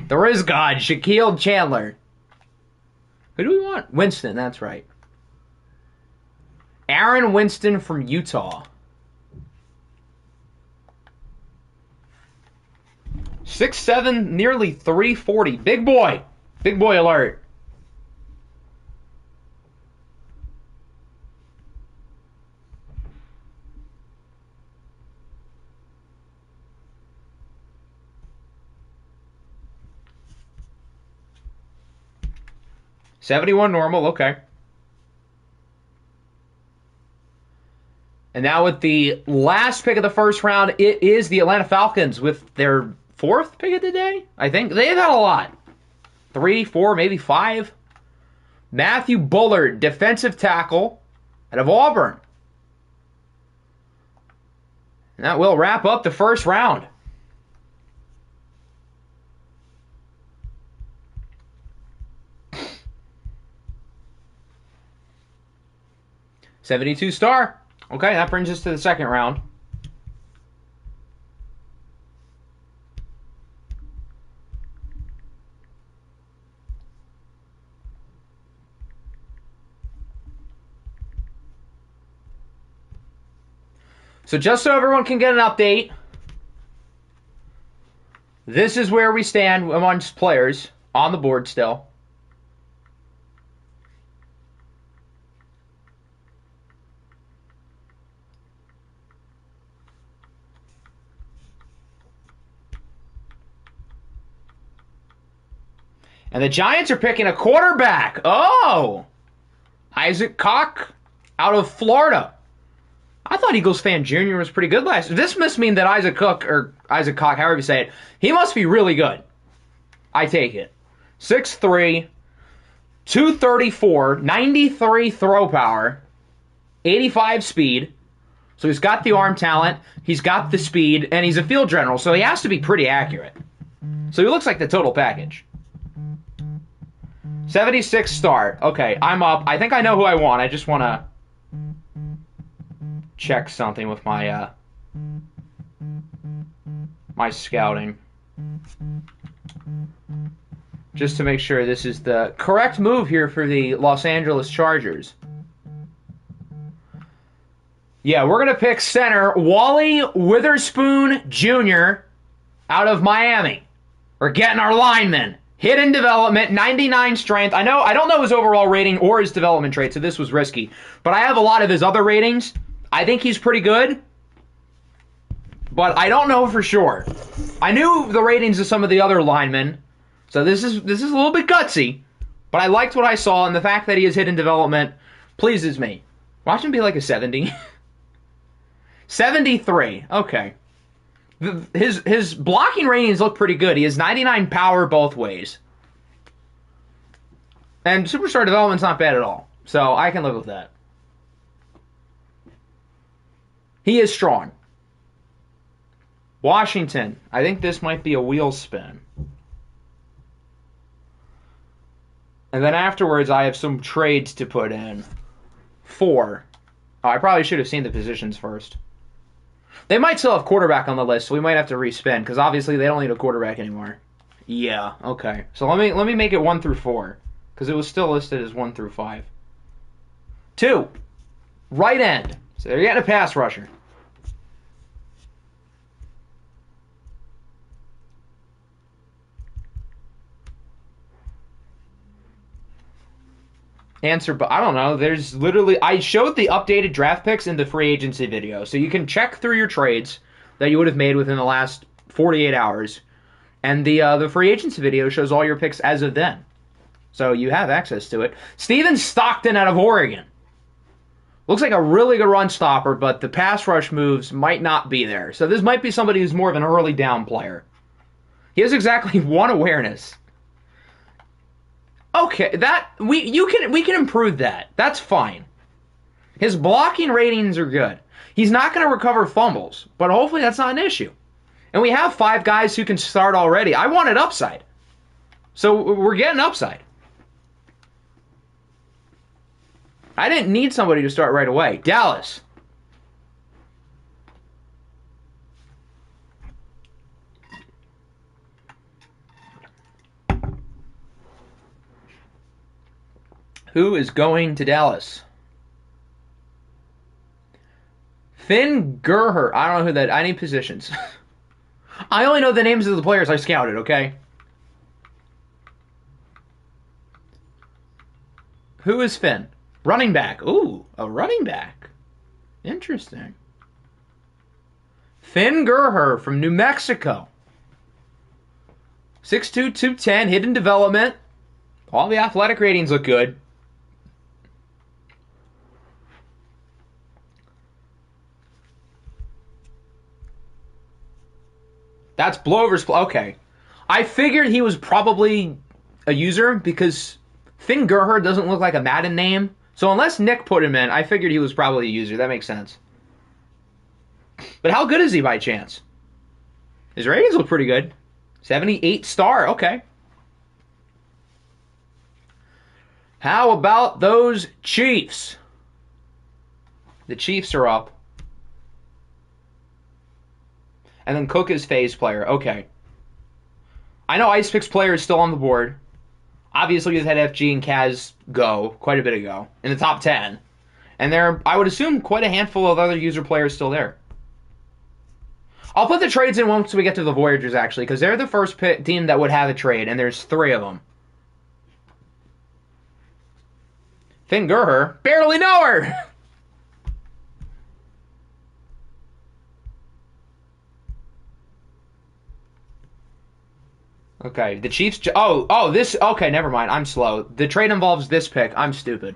The Riz God. Shaquille Chandler. Who do we want? Winston. That's right. Aaron Winston from Utah. 6'7", nearly 340. Big boy. Big boy alert. $71 normal, okay. And now with the last pick of the first round, it is the Atlanta Falcons with their 4th pick of the day, I think. They've had a lot. 3, 4, maybe 5. Matthew Bullard, defensive tackle out of Auburn. And that will wrap up the first round. $72 star. Okay, that brings us to the second round. So just so everyone can get an update, this is where we stand amongst players on the board still. And the Giants are picking a quarterback. Oh! Isaac Cock out of Florida. I thought Eagles fan Jr. was pretty good last year. This must mean that Isaac Cock, however you say it, he must be really good. I take it. 6'3", 234, 93 throw power, 85 speed. So he's got the arm talent, he's got the speed, and he's a field general, so he has to be pretty accurate. So he looks like the total package. 76 star. Okay, I'm up. I think I know who I want. I just want to... check something with my my scouting. Just to make sure this is the correct move here for the Los Angeles Chargers. Yeah, we're going to pick center Wally Witherspoon Jr. out of Miami. We're getting our lineman. Hidden development, 99 strength. I don't know his overall rating or his development trait, so this was risky. But I have a lot of his other ratings. I think he's pretty good. But I don't know for sure. I knew the ratings of some of the other linemen. So this is a little bit gutsy. But I liked what I saw, and the fact that he has hidden development pleases me. Watch him be like a 70. 73. Okay. His blocking ratings look pretty good. He has 99 power both ways. And superstar development's not bad at all. So I can live with that. He is strong. Washington. I think this might be a wheel spin. And then afterwards, I have some trades to put in. 4. Oh, I probably should have seen the positions first. They might still have quarterback on the list, so we might have to respin, because obviously they don't need a quarterback anymore. Yeah, okay. So let me make it 1 through 4, because it was still listed as 1 through 5. 2. Right end. So they're getting a pass rusher. Answer, but I don't know. There's literally, I showed the updated draft picks in the free agency video, so you can check through your trades that you would have made within the last 48 hours, and the free agency video shows all your picks as of then, so you have access to it. Steven Stockton out of Oregon. Looks like a really good run stopper, but the pass rush moves might not be there. So this might be somebody who's more of an early down player. He has exactly 1 awareness. Okay, we can improve that. That's fine. His blocking ratings are good. He's not going to recover fumbles, but hopefully that's not an issue. And we have 5 guys who can start already. I wanted upside. So we're getting upside. I didn't need somebody to start right away. Dallas. Who is going to Dallas? Finn Gurher. I don't know who that. I need positions. I only know the names of the players I scouted, okay? Who is Finn? Running back. Ooh, a running back. Interesting. Finn Gurher from New Mexico. 6'2", 210, hidden development. All the athletic ratings look good. That's Blover's. Okay. I figured he was probably a user because Finn Gurher doesn't look like a Madden name. So unless Nick put him in, I figured he was probably a user. That makes sense. But how good is he by chance? His ratings look pretty good. 78 star. Okay. How about those Chiefs? The Chiefs are up. And then Cook is phase player. Okay. I know Ice Picks player is still on the board. Obviously, we've had FG and Kaz go quite a bit ago in the top 10. And there are, I would assume, quite a handful of other user players still there. I'll put the trades in once we get to the Voyagers, actually, because they're the first team that would have a trade, and there's 3 of them. Finn Gurher, barely know her! Okay, the Chiefs... this... Okay, never mind. I'm slow. The trade involves this pick. I'm stupid.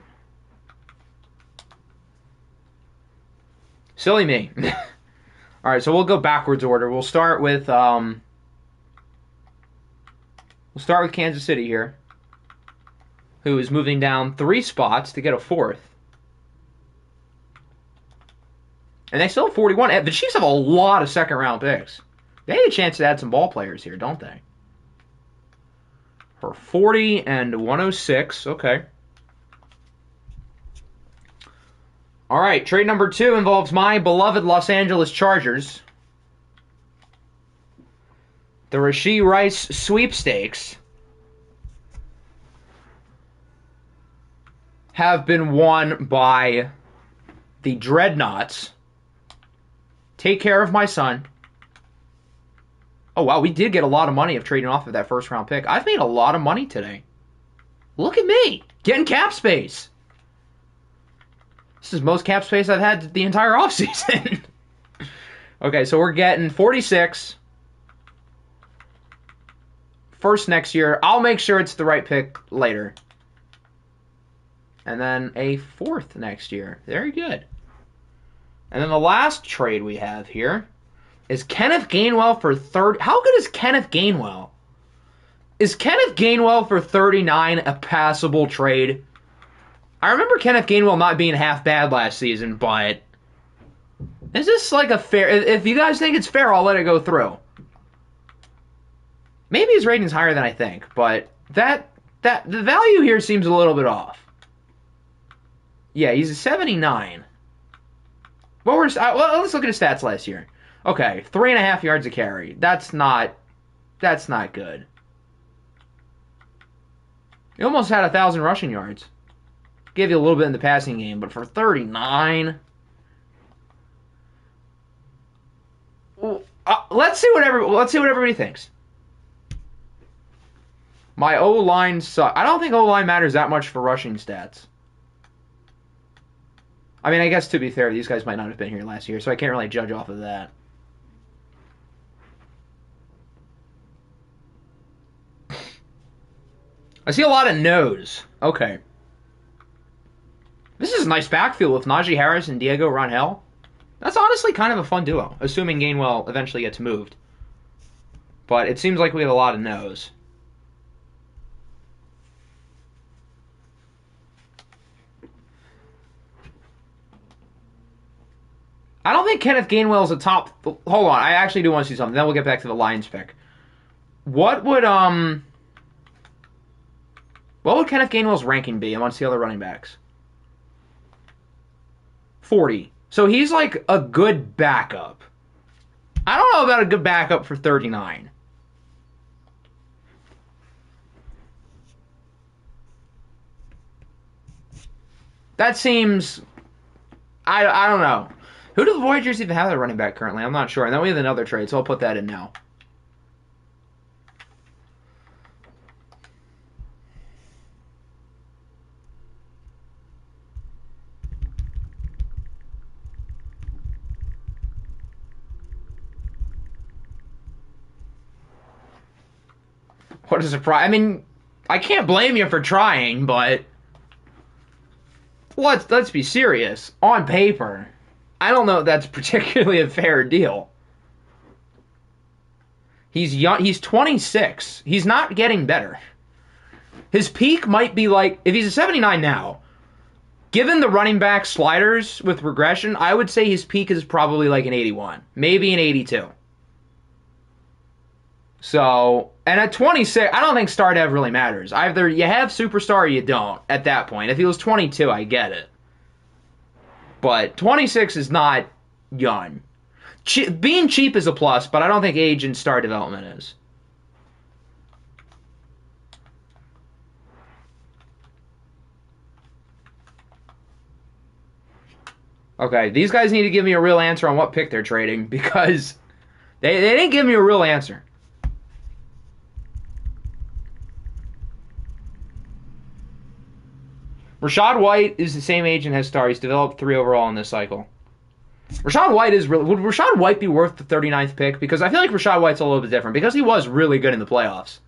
Silly me. Alright, so we'll go backwards order. We'll start with... We'll start with Kansas City here, who is moving down 3 spots to get a 4th. And they still have 41. The Chiefs have a lot of second-round picks. They had a chance to add some ball players here, don't they? For 40 and 106. Okay. All right, trade number 2 involves my beloved Los Angeles Chargers. The Rashee Rice sweepstakes have been won by the Dreadnoughts. Take care of my son. Oh, wow, we did get a lot of money of trading off of that first-round pick. I've made a lot of money today. Look at me, getting cap space. This is most cap space I've had the entire offseason. Okay, so we're getting 46. First next year. I'll make sure it's the right pick later. And then a 4th next year. Very good. And then the last trade we have here is Kenneth Gainwell for 30. How good is Kenneth Gainwell? Is Kenneth Gainwell for 39 a passable trade? I remember Kenneth Gainwell not being half bad last season, but is this like a fair... If you guys think it's fair, I'll let it go through. Maybe his rating's higher than I think, but the value here seems a little bit off. Yeah, he's a 79. Well, let's look at his stats last year. Okay, 3.5 yards a carry. That's not good. He almost had 1,000 rushing yards. Gave you a little bit in the passing game, but for 39, let's see what everybody thinks. My O-line sucks. I don't think O-line matters that much for rushing stats. I mean, I guess to be fair, these guys might not have been here last year, so I can't really judge off of that. I see a lot of no's. Okay. This is a nice backfield with Najee Harris and Diego Rangel. That's honestly kind of a fun duo, assuming Gainwell eventually gets moved. But it seems like we have a lot of no's. I don't think Kenneth Gainwell is a top... Hold on, I actually do want to see something. Then we'll get back to the Lions pick. What would Kenneth Gainwell's ranking be amongst the other running backs? 40. So he's like a good backup. I don't know about a good backup for 39. That seems... I don't know. Who do the Voyagers even have at running back currently? I'm not sure. And then we have another trade, so I'll put that in now. What a surprise. I mean, I can't blame you for trying, but let's be serious. On paper, I don't know if that's particularly a fair deal. He's young. He's 26. He's not getting better. His peak might be like, if he's a 79 now, given the running back sliders with regression, I would say his peak is probably like an 81. Maybe an 82. So, and at 26, I don't think star dev really matters. Either you have superstar or you don't at that point. If he was 22, I get it. But 26 is not young. Being cheap is a plus, but I don't think age and star development is. Okay, these guys need to give me a real answer on what pick they're trading, because they didn't give me a real answer. Rachaad White is the same age and has star. He's developed 3 overall in this cycle. Rachaad White is really... Would Rachaad White be worth the 39th pick? Because I feel like Rachaad White's a little bit different. Because he was really good in the playoffs.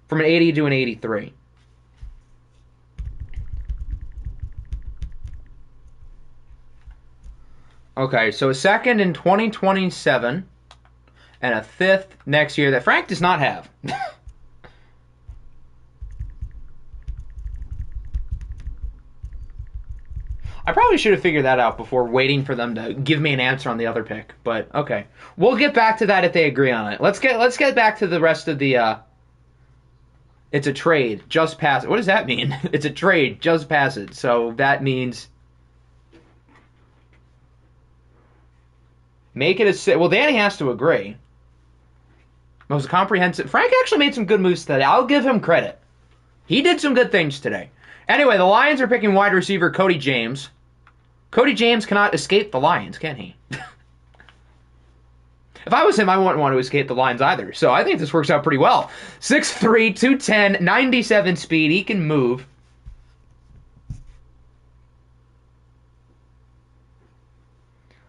From an 80 to an 83. Okay, so a 2nd in 2027. And a 5th next year that Frank does not have. I probably should have figured that out before waiting for them to give me an answer on the other pick, but okay. We'll get back to that if they agree on it. Let's get back to the rest of the it's a trade, just pass it. What does that mean? It's a trade, just pass it. So that means Make it a 6. Well, Danny has to agree. Most comprehensive. Frank actually made some good moves today. I'll give him credit. He did some good things today. Anyway, the Lions are picking wide receiver Cody James. Cody James cannot escape the Lions, can he? If I was him, I wouldn't want to escape the Lions either. So I think this works out pretty well. 6'3", 210, 97 speed. He can move.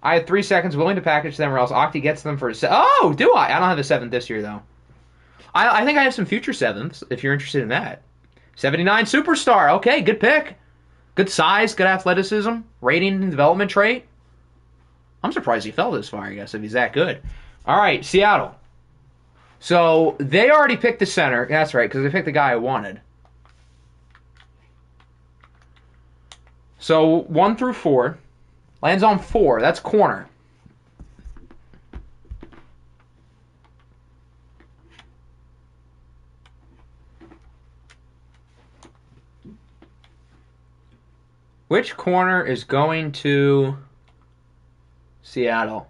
I had 3 seconds, willing to package them, or else Octi gets them for a Oh, do I? I don't have a 7th this year, though. I think I have some future 7ths, if you're interested in that. 79 superstar. Okay, good pick. Good size, good athleticism, rating and development trait. I'm surprised he fell this far, I guess, if he's that good. All right, Seattle. So they already picked the center. That's right, because they picked the guy I wanted. So 1 through 4. Lands on 4. That's corner. Which corner is going to Seattle?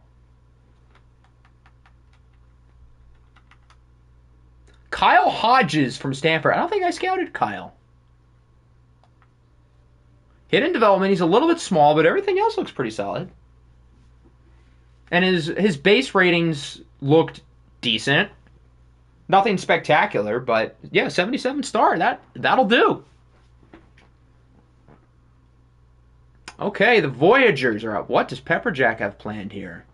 Kyle Hodges from Stanford. I don't think I scouted Kyle. Hidden development, he's a little bit small, but everything else looks pretty solid. And his base ratings looked decent. Nothing spectacular, but yeah, 77 star. That'll do. Okay, the Voyagers are up. What does Pepperjack have planned here?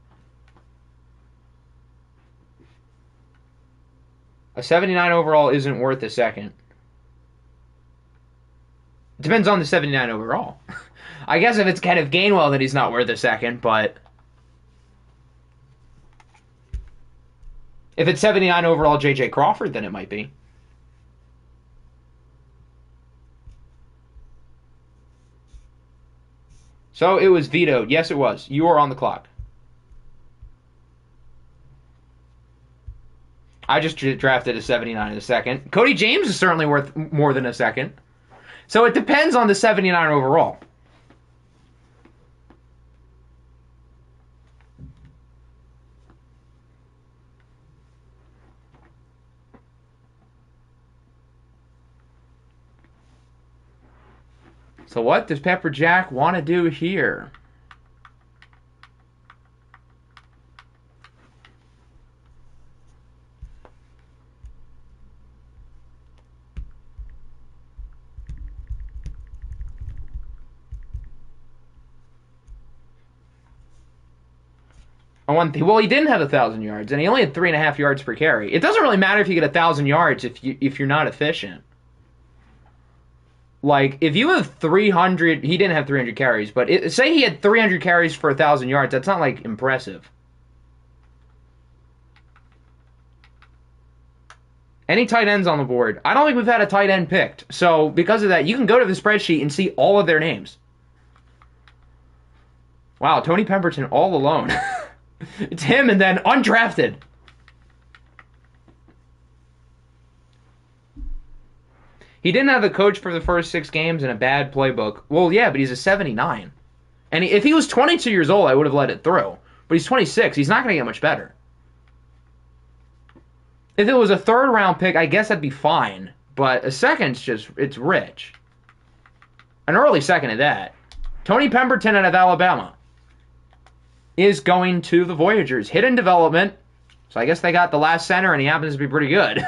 A 79 overall isn't worth a second. It depends on the 79 overall. I guess if it's Kenneth Gainwell, then he's not worth a second, but if it's 79 overall J.J. Crawford, then it might be. So it was vetoed. Yes, it was. You are on the clock. I just drafted a 79 in a second. Cody James is certainly worth more than a second. So it depends on the 79 overall. So what does Pepper Jack want to do here? Well, he didn't have 1,000 yards, and he only had 3.5 yards per carry. It doesn't really matter if you get 1,000 yards if you're not efficient. Like, if you have 300... He didn't have 300 carries, but say he had 300 carries for 1,000 yards. That's not, like, impressive. Any tight ends on the board? I don't think we've had a tight end picked. So, because of that, you can go to the spreadsheet and see all of their names. Wow, Tony Pemberton all alone. It's him and then undrafted. He didn't have a coach for the first 6 games and a bad playbook. Well, yeah, but he's a 79. And if he was 22 years old, I would have let it through. But he's 26. He's not going to get much better. If it was a 3rd round pick, I guess that'd be fine. But a second's just, it's rich. An early second at that. Tony Pemberton out of Alabama is going to the Voyagers. Hidden development. So I guess they got the last center, and he happens to be pretty good.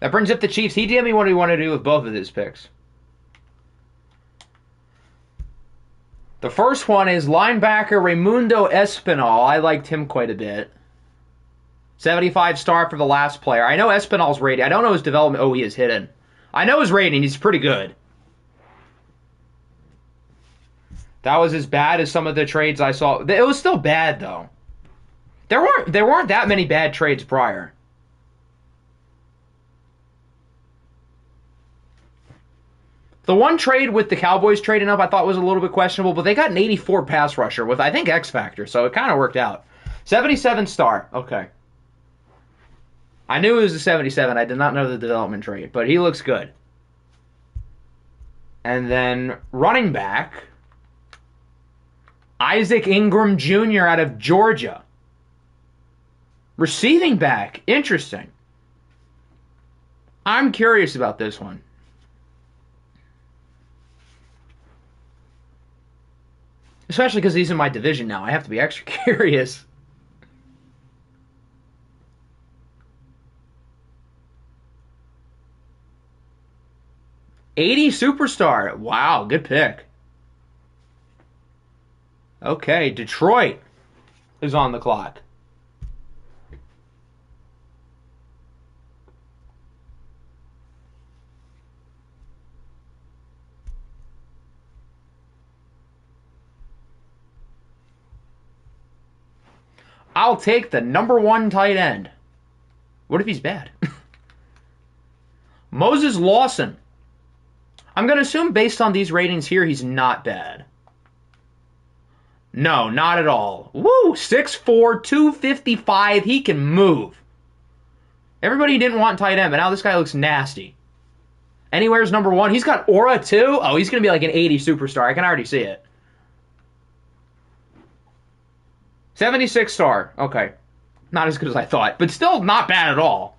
That brings up the Chiefs. He told me what he wanted to do with both of his picks. The first one is linebacker Raimundo Espinal. I liked him quite a bit. 75 star for the last player. I know Espinal's rating. I don't know his development. Oh, he is hidden. I know his rating. He's pretty good. That was as bad as some of the trades I saw. It was still bad, though. There weren't that many bad trades prior. The one trade with the Cowboys trading up I thought was a little bit questionable, but they got an 84 pass rusher with, I think, X Factor, so it kind of worked out. 77 star. Okay. I knew it was a 77. I did not know the development trade, but he looks good. And then running back, Isaac Ingram Jr. out of Georgia. Receiving back. Interesting. I'm curious about this one. Especially because he's in my division now. I have to be extra curious. '80 superstar. Wow, good pick. Okay, Detroit is on the clock. I'll take the #1 tight end. What if he's bad? Moses Lawson. I'm going to assume based on these ratings here, he's not bad. No, not at all. Woo! 6'4", 255. He can move. Everybody didn't want tight end, but now this guy looks nasty. Anywhere's #1. He's got aura too. Oh, he's going to be like an 80 superstar. I can already see it. 76 star. Okay. Not as good as I thought, but still not bad at all.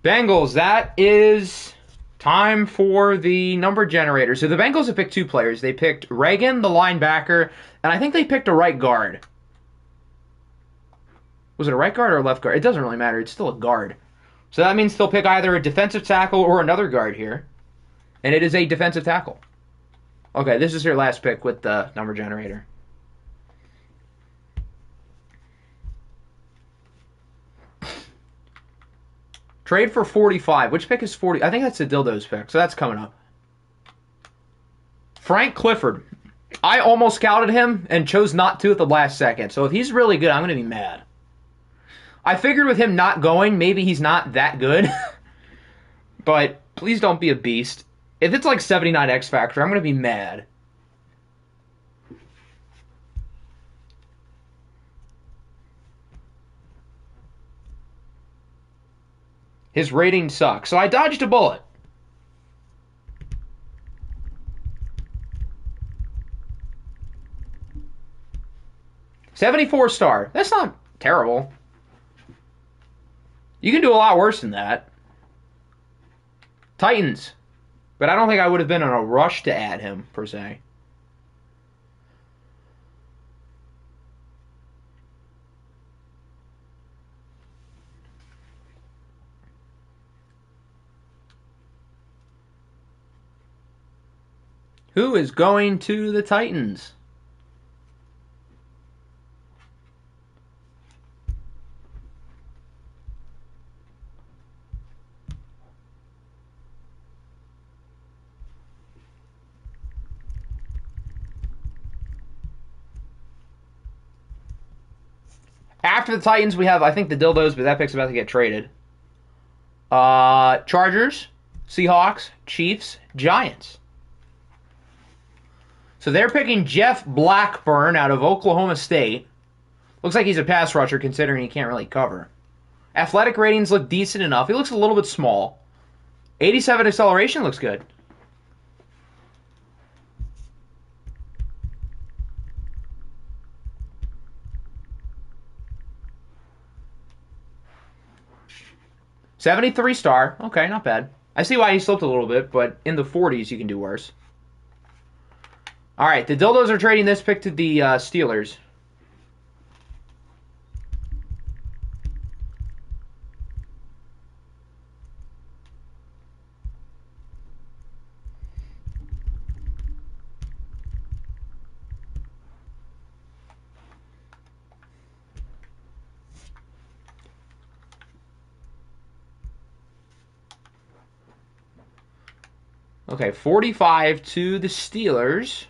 Bengals, that is time for the number generator. So the Bengals have picked 2 players. They picked Reagan, the linebacker, and I think they picked a right guard. Was it a right guard or a left guard? It doesn't really matter. It's still a guard. So that means they'll pick either a defensive tackle or another guard here. And it is a defensive tackle. Okay, this is your last pick with the number generator. Trade for 45. Which pick is 40? I think that's the Dildo's pick, so that's coming up. Frank Clifford. I almost scouted him and chose not to at the last second. So if he's really good, I'm going to be mad. I figured with him not going, maybe he's not that good. But please don't be a beast. If it's like 79 X Factor, I'm going to be mad. His rating sucks, so I dodged a bullet. '74 star. That's not terrible. You can do a lot worse than that. Titans. But I don't think I would have been in a rush to add him, per se. Who is going to the Titans? After the Titans, we have, I think, the Dildos, but that pick's about to get traded. Chargers, Seahawks, Chiefs, Giants. So they're picking Jeff Blackburn out of Oklahoma State. Looks like he's a pass rusher considering he can't really cover. Athletic ratings look decent enough. He looks a little bit small. 87 acceleration looks good. '73 star. Okay, not bad. I see why he slipped a little bit, but in the 40s you can do worse. All right, the Dildos are trading this pick to the Steelers. Okay, 45 to the Steelers.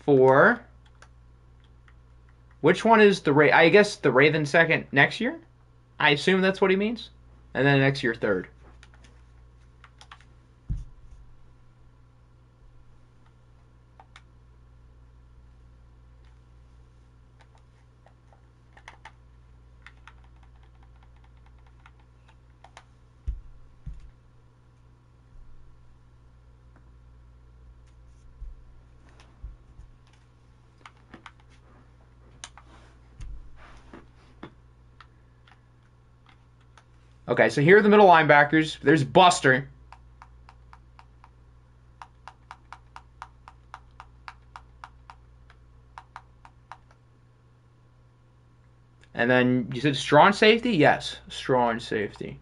For which one is the I guess the Ravens second next year? I assume that's what he means. And then next year third. Okay, so here are the middle linebackers. There's Buster. And then you said strong safety? Yes, strong safety.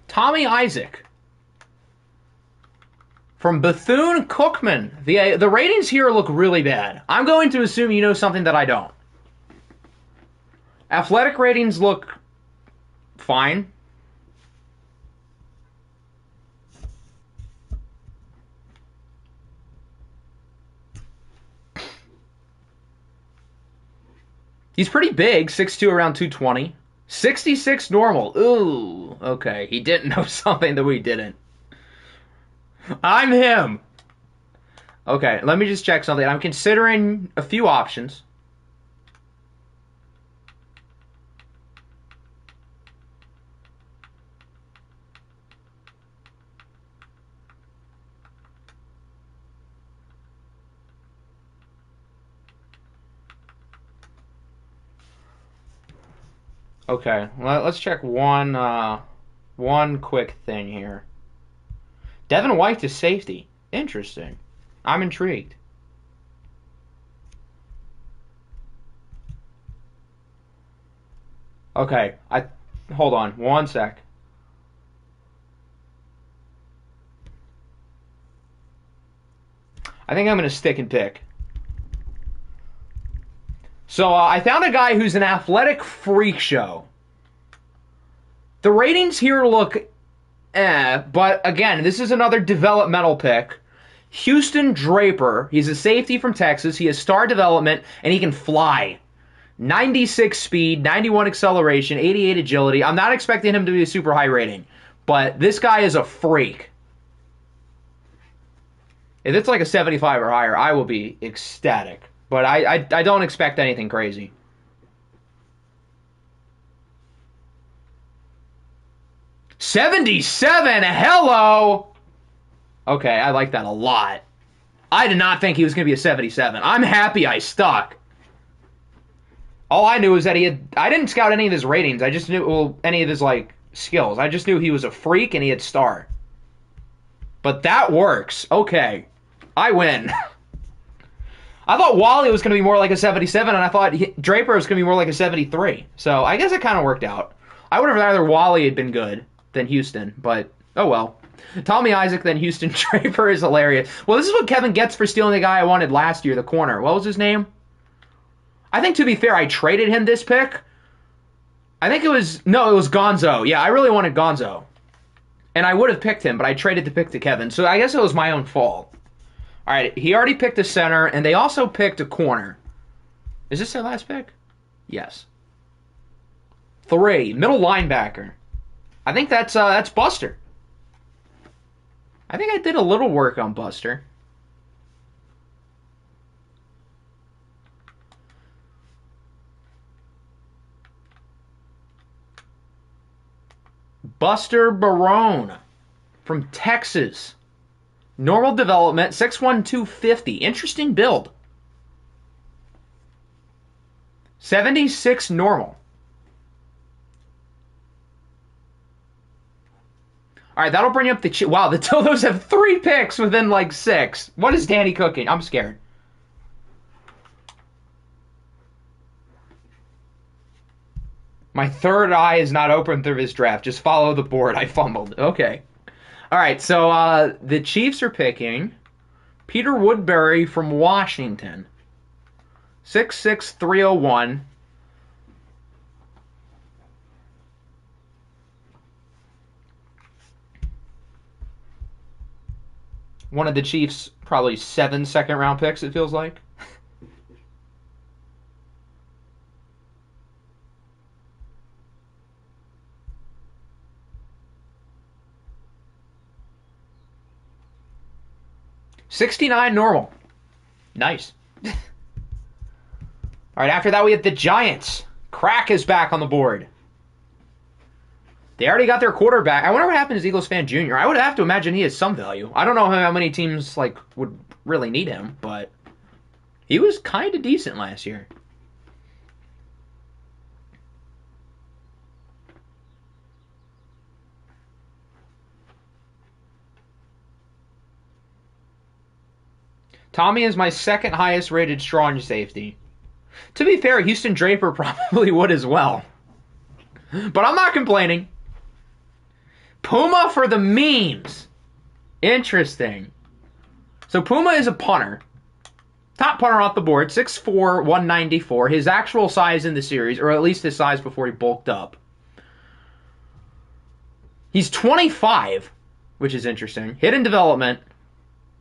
Tommy Isaac from Bethune-Cookman. The ratings here look really bad. I'm going to assume you know something that I don't. Athletic ratings look fine. He's pretty big, 6'2", around 220. 66 normal. Ooh, okay. He didn't know something that we didn't. I'm him. Okay, let me just check something. I'm considering a few options. Okay, let's check one quick thing here. Devin White to safety. Interesting. I'm intrigued. Okay, hold on one sec. I think I'm going to stick and pick. So I found a guy who's an athletic freak show. The ratings here look but again, this is another developmental pick. Houston Draper. He's a safety from Texas. He has star development, and he can fly. 96 speed, 91 acceleration, 88 agility. I'm not expecting him to be a super high rating, but this guy is a freak. If it's like a 75 or higher, I will be ecstatic. But I don't expect anything crazy. '77, hello! Okay, I like that a lot. I did not think he was going to be a 77. I'm happy I stuck. All I knew is that I didn't scout any of his ratings. I just knew, any of his, skills. I just knew he was a freak and he had star. But that works. Okay. I win. I thought Wally was going to be more like a 77, and I thought Draper was going to be more like a 73. So I guess it kind of worked out. I would have rather Wally had been good than Houston, but oh well. Tommy Isaac then Houston Draper is hilarious. Well, this is what Kevin gets for stealing the guy I wanted last year, the corner. What was his name? I think, to be fair, I traded him this pick. I think it was Gonzo. Yeah, I really wanted Gonzo. And I would have picked him, but I traded the pick to Kevin. So I guess it was my own fault. All right, he already picked a center, and they also picked a corner. Is this their last pick? Yes. 3, middle linebacker. I think that's Buster. I think I did a little work on Buster. Buster Barone from Texas. Normal development, 6'1", 250. Interesting build. 76 normal. All right, that'll bring up the... Wow, the Tolos have 3 picks within, 6. What is Danny cooking? I'm scared. My third eye is not open through this draft. Just follow the board. I fumbled. Okay. All right, so the Chiefs are picking Peter Woodbury from Washington. 6'6", 301. One of the Chiefs' probably 7 second-round picks, it feels like. '69 normal. Nice. All right, after that we have the Giants. Crack is back on the board. They already got their quarterback. I wonder what happened to Eagles fan Jr. I would have to imagine he has some value. I don't know how many teams like would really need him, but he was kind of decent last year. Tommy is my second highest rated strong safety. To be fair, Houston Draper probably would as well. But I'm not complaining. Puma for the memes. Interesting. So Puma is a punter. Top punter off the board, 6'4", 194. His actual size in the series, or at least his size before he bulked up. He's 25, which is interesting. Hidden development.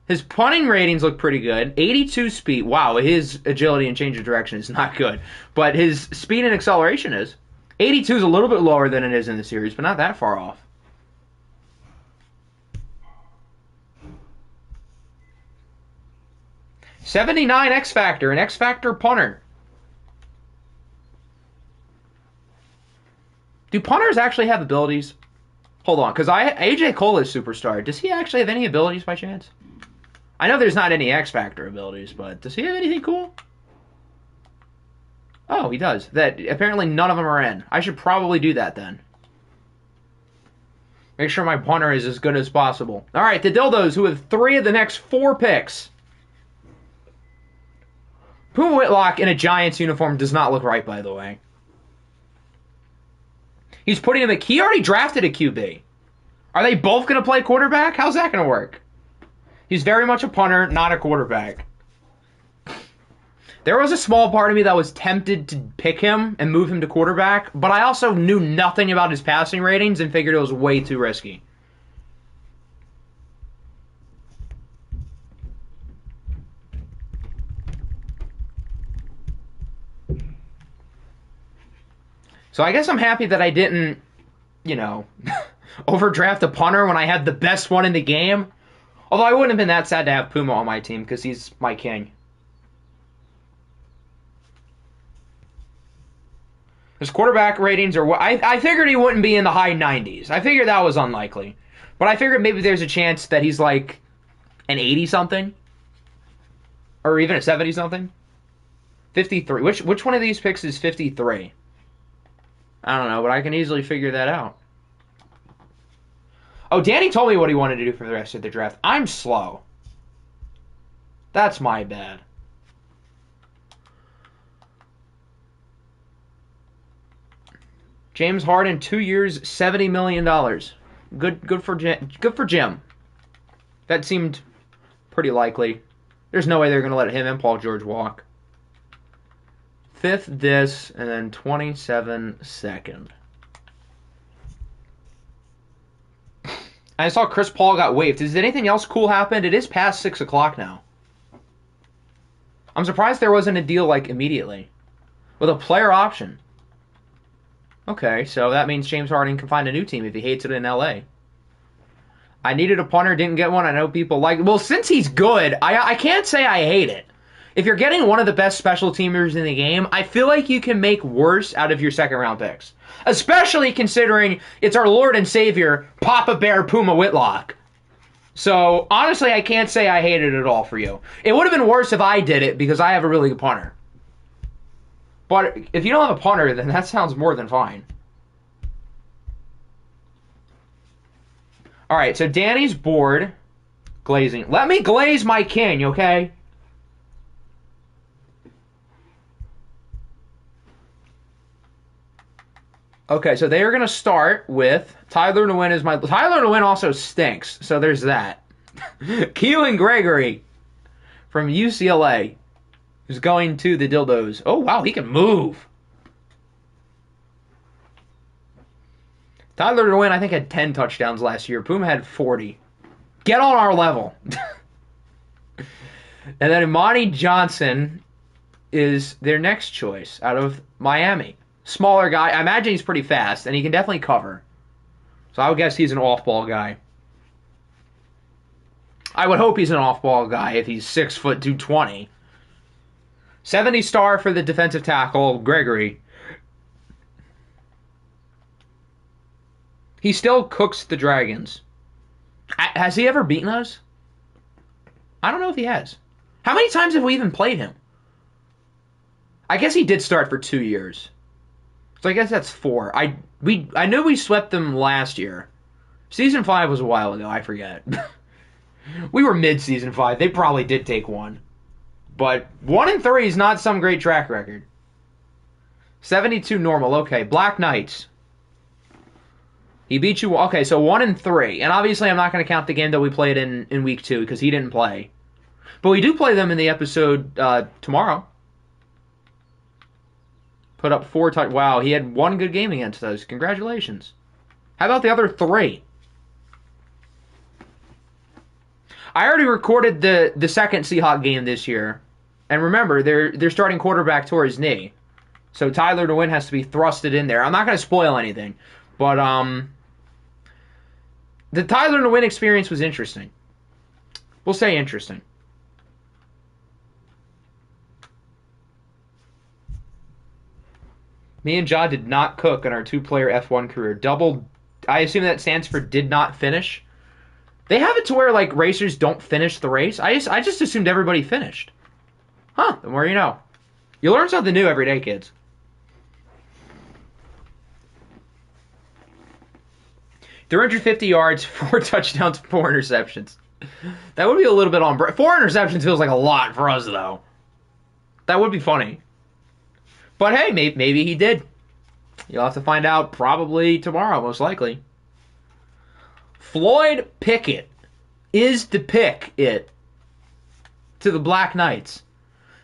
His punting ratings look pretty good. 82 speed. Wow, his agility and change of direction is not good. But his speed and acceleration is. 82 is a little bit lower than it is in the series, but not that far off. '79 X Factor, an X Factor punter. Do punters actually have abilities? Hold on, because AJ Cole is superstar. Does he actually have any abilities by chance? I know there's not any X Factor abilities, but does he have anything cool? Oh, he does. That apparently none of them are in. I should probably do that then. Make sure my punter is as good as possible. All right, the Dildos, who have 3 of the next 4 picks. Puma Whitlock in a Giants uniform does not look right, by the way. He's putting him he already drafted a QB. Are they both going to play quarterback? How's that going to work? He's very much a punter, not a quarterback. There was a small part of me that was tempted to pick him and move him to quarterback, but I also knew nothing about his passing ratings and figured it was way too risky. So I guess I'm happy that I didn't, overdraft a punter when I had the best one in the game. Although I wouldn't have been that sad to have Puma on my team because he's my king. His quarterback ratings are... I figured he wouldn't be in the high 90s. I figured that was unlikely. But I figured maybe there's a chance that he's like an 80-something. Or even a 70-something. 53. Which one of these picks is 53? I don't know, but I can easily figure that out. Oh, Danny told me what he wanted to do for the rest of the draft. I'm slow. That's my bad. James Harden, 2 years, $70 million. Good for Jim. That seemed pretty likely. There's no way they're going to let him and Paul George walk. 5th this, and then 27 second. I saw Chris Paul got waived. Is anything else cool happened? It is past 6 o'clock now. I'm surprised there wasn't a deal like immediately. With a player option. Okay, so that means James Harden can find a new team if he hates it in LA. I needed a punter, didn't get one. I know people like... Well, since he's good, I can't say I hate it. If you're getting one of the best special teamers in the game, I feel like you can make worse out of your second-round picks. Especially considering it's our Lord and Savior, Papa Bear Puma Whitlock. So, honestly, I can't say I hate it at all for you. It would have been worse if I did it, because I have a really good punter. But if you don't have a punter, then that sounds more than fine. Alright, so Danny's bored. Glazing. Let me glaze my king, okay? Okay, so they are going to start with Tyler Nguyen is my... Tyler Nguyen also stinks, so there's that. Keelan Gregory from UCLA is going to the Dildos. Oh, wow, he can move. Tyler Nguyen, I think, had 10 touchdowns last year. Puma had 40. Get on our level. And then Imani Johnson is their next choice out of Miami. Smaller guy. I imagine he's pretty fast, and he can definitely cover. So I would guess he's an off-ball guy. I would hope he's an off-ball guy if he's 6 foot 220. 70 star for the defensive tackle, Gregory. He still cooks the Dragons. Has he ever beaten us? I don't know if he has. How many times have we even played him? I guess he did start for 2 years. So I guess that's 4. I knew we swept them last year. Season 5 was a while ago. I forget. We were mid-season 5. They probably did take 1. But 1-3 is not some great track record. 72 normal. Okay, Black Knights. He beat you. Okay, so 1-3. And obviously I'm not going to count the game that we played in week 2 because he didn't play. But we do play them in the episode tomorrow. Put up 4 touchdowns. Wow, he had 1 good game against us. Congratulations. How about the other 3? I already recorded the second Seahawk game this year. And remember, they're starting quarterback tore his knee. So Tyler DeWin has to be thrusted in there. I'm not going to spoil anything. But the Tyler DeWin experience was interesting. We'll say interesting. Me and Ja did not cook in our 2-player F1 career. I assume that stands for did not finish. They have it to where, like, racers don't finish the race. I just assumed everybody finished. Huh, the more you know. You learn something new every day, kids. $350 yards, 4 touchdowns, 4 interceptions. That would be a little bit on... 4 interceptions feels like a lot for us, though. That would be funny. But hey, maybe he did. You'll have to find out probably tomorrow, most likely. Floyd Pickett is the pick it to the Black Knights.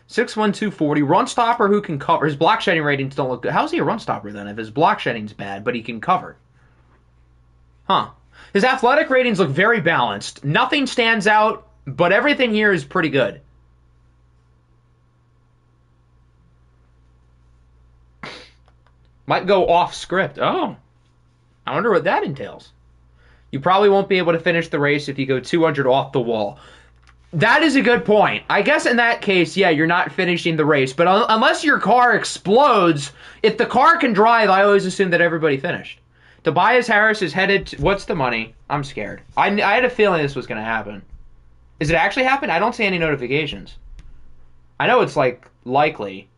6'1", 240. Run stopper who can cover. His block shedding ratings don't look good. How's he a run stopper then if his block shedding's bad, but he can cover? Huh. His athletic ratings look very balanced. Nothing stands out, but everything here is pretty good. Might go off script. Oh. I wonder what that entails. You probably won't be able to finish the race if you go 200 off the wall. That is a good point. I guess in that case, yeah, you're not finishing the race. But unless your car explodes, if the car can drive, I always assume that everybody finished. Tobias Harris is headed to... What's the money? I'm scared. I had a feeling this was going to happen. Is it actually happened? I don't see any notifications. I know it's, like, likely.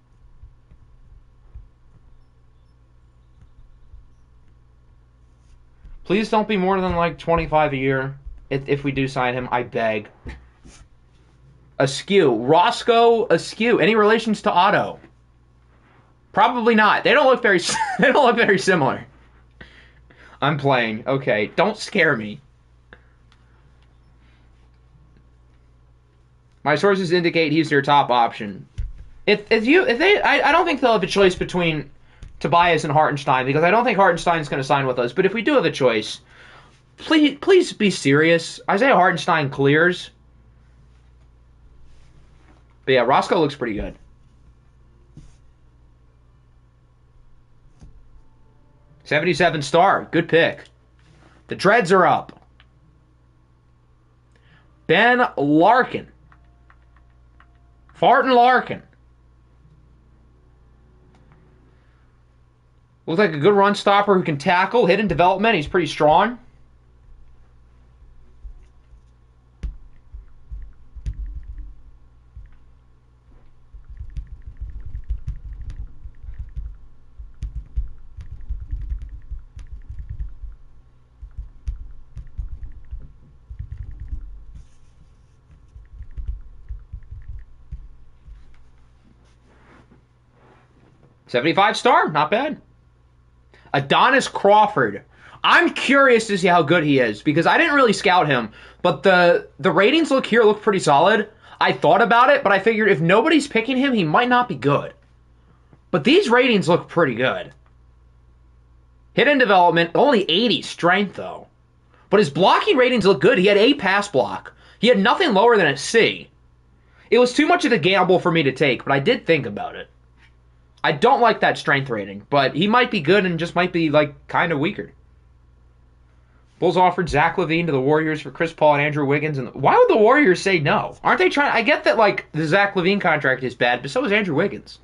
Please don't be more than, like, 25 a year. If we do sign him, I beg. Askew. Roscoe Askew. Any relations to Otto? Probably not. They don't look very... they don't look very similar. I'm playing. Okay. Don't scare me. My sources indicate he's their top option. I don't think they'll have a choice between Tobias and Hartenstein, because I don't think Hartenstein's going to sign with us. But if we do have a choice, please be serious. Isaiah Hartenstein clears. But yeah, Roscoe looks pretty good. $77 star. Good pick. The dreads are up. Ben Larkin. Farton Larkin. Looks like a good run stopper who can tackle, hit in development. He's pretty strong. $75 star, not bad. Adonis Crawford. I'm curious to see how good he is, because I didn't really scout him, but the ratings look pretty solid. I thought about it, but I figured if nobody's picking him, he might not be good. But these ratings look pretty good. Hit in development, only 80 strength, though. But his blocking ratings look good. He had A pass block. He had nothing lower than a C. It was too much of a gamble for me to take, but I did think about it. I don't like that strength rating, but he might be good and just might be, like, kind of weaker. Bulls offered Zach LaVine to the Warriors for Chris Paul and Andrew Wiggins. And why would the Warriors say no? Aren't they trying? I get that like the Zach LaVine contract is bad, but so is Andrew Wiggins.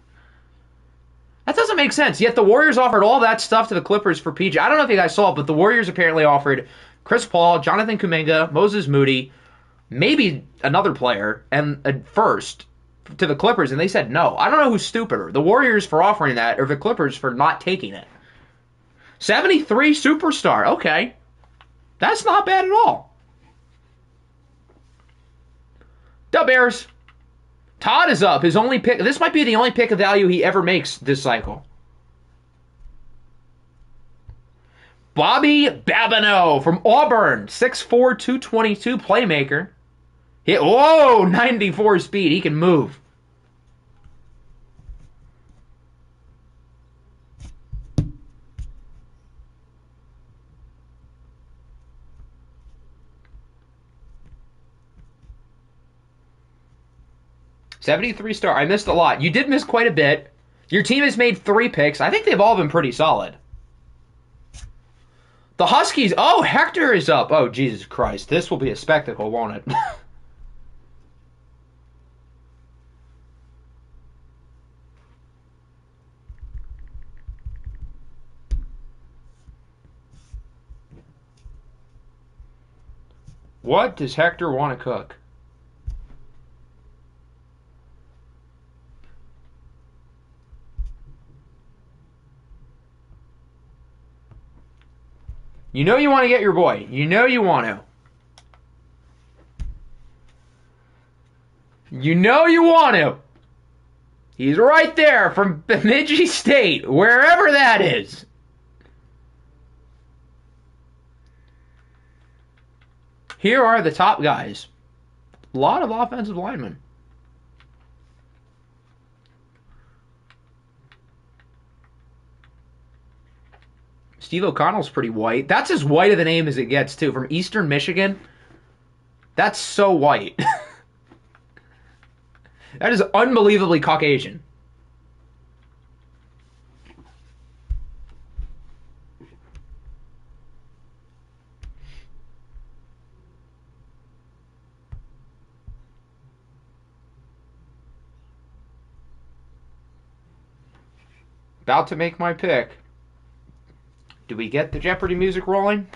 That doesn't make sense. Yet the Warriors offered all that stuff to the Clippers for PG. I don't know if you guys saw it, but the Warriors apparently offered Chris Paul, Jonathan Kuminga, Moses Moody, maybe another player, and a first to the Clippers, and they said no. I don't know who's stupider, the Warriors for offering that or the Clippers for not taking it. 73 superstar. Okay. That's not bad at all. Dub Bears. Todd is up. His only pick. This might be the only pick of value he ever makes this cycle. Bobby Babineau from Auburn. 6'4", 222 playmaker. Whoa, 94 speed. He can move. $73 star. I missed a lot. You did miss quite a bit. Your team has made 3 picks. I think they've all been pretty solid. The Huskies. Oh, Hector is up. Oh, Jesus Christ. This will be a spectacle, won't it? What does Hector want to cook? You know you want to get your boy. You know you want to. You know you want to. He's right there from Bemidji State, wherever that is. Here are the top guys. A lot of offensive linemen. Steve O'Connell's pretty white. That's as white of a name as it gets, too. From Eastern Michigan. That's so white. That is unbelievably Caucasian. About to make my pick. Do we get the Jeopardy music rolling?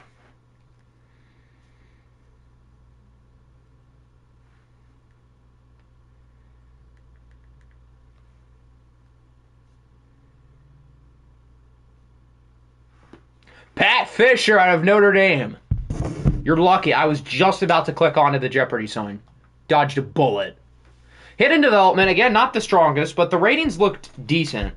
Pat Fisher out of Notre Dame. You're lucky. I was just about to click onto the Jeopardy sign. Dodged a bullet. Hidden development, again, not the strongest, but the ratings looked decent.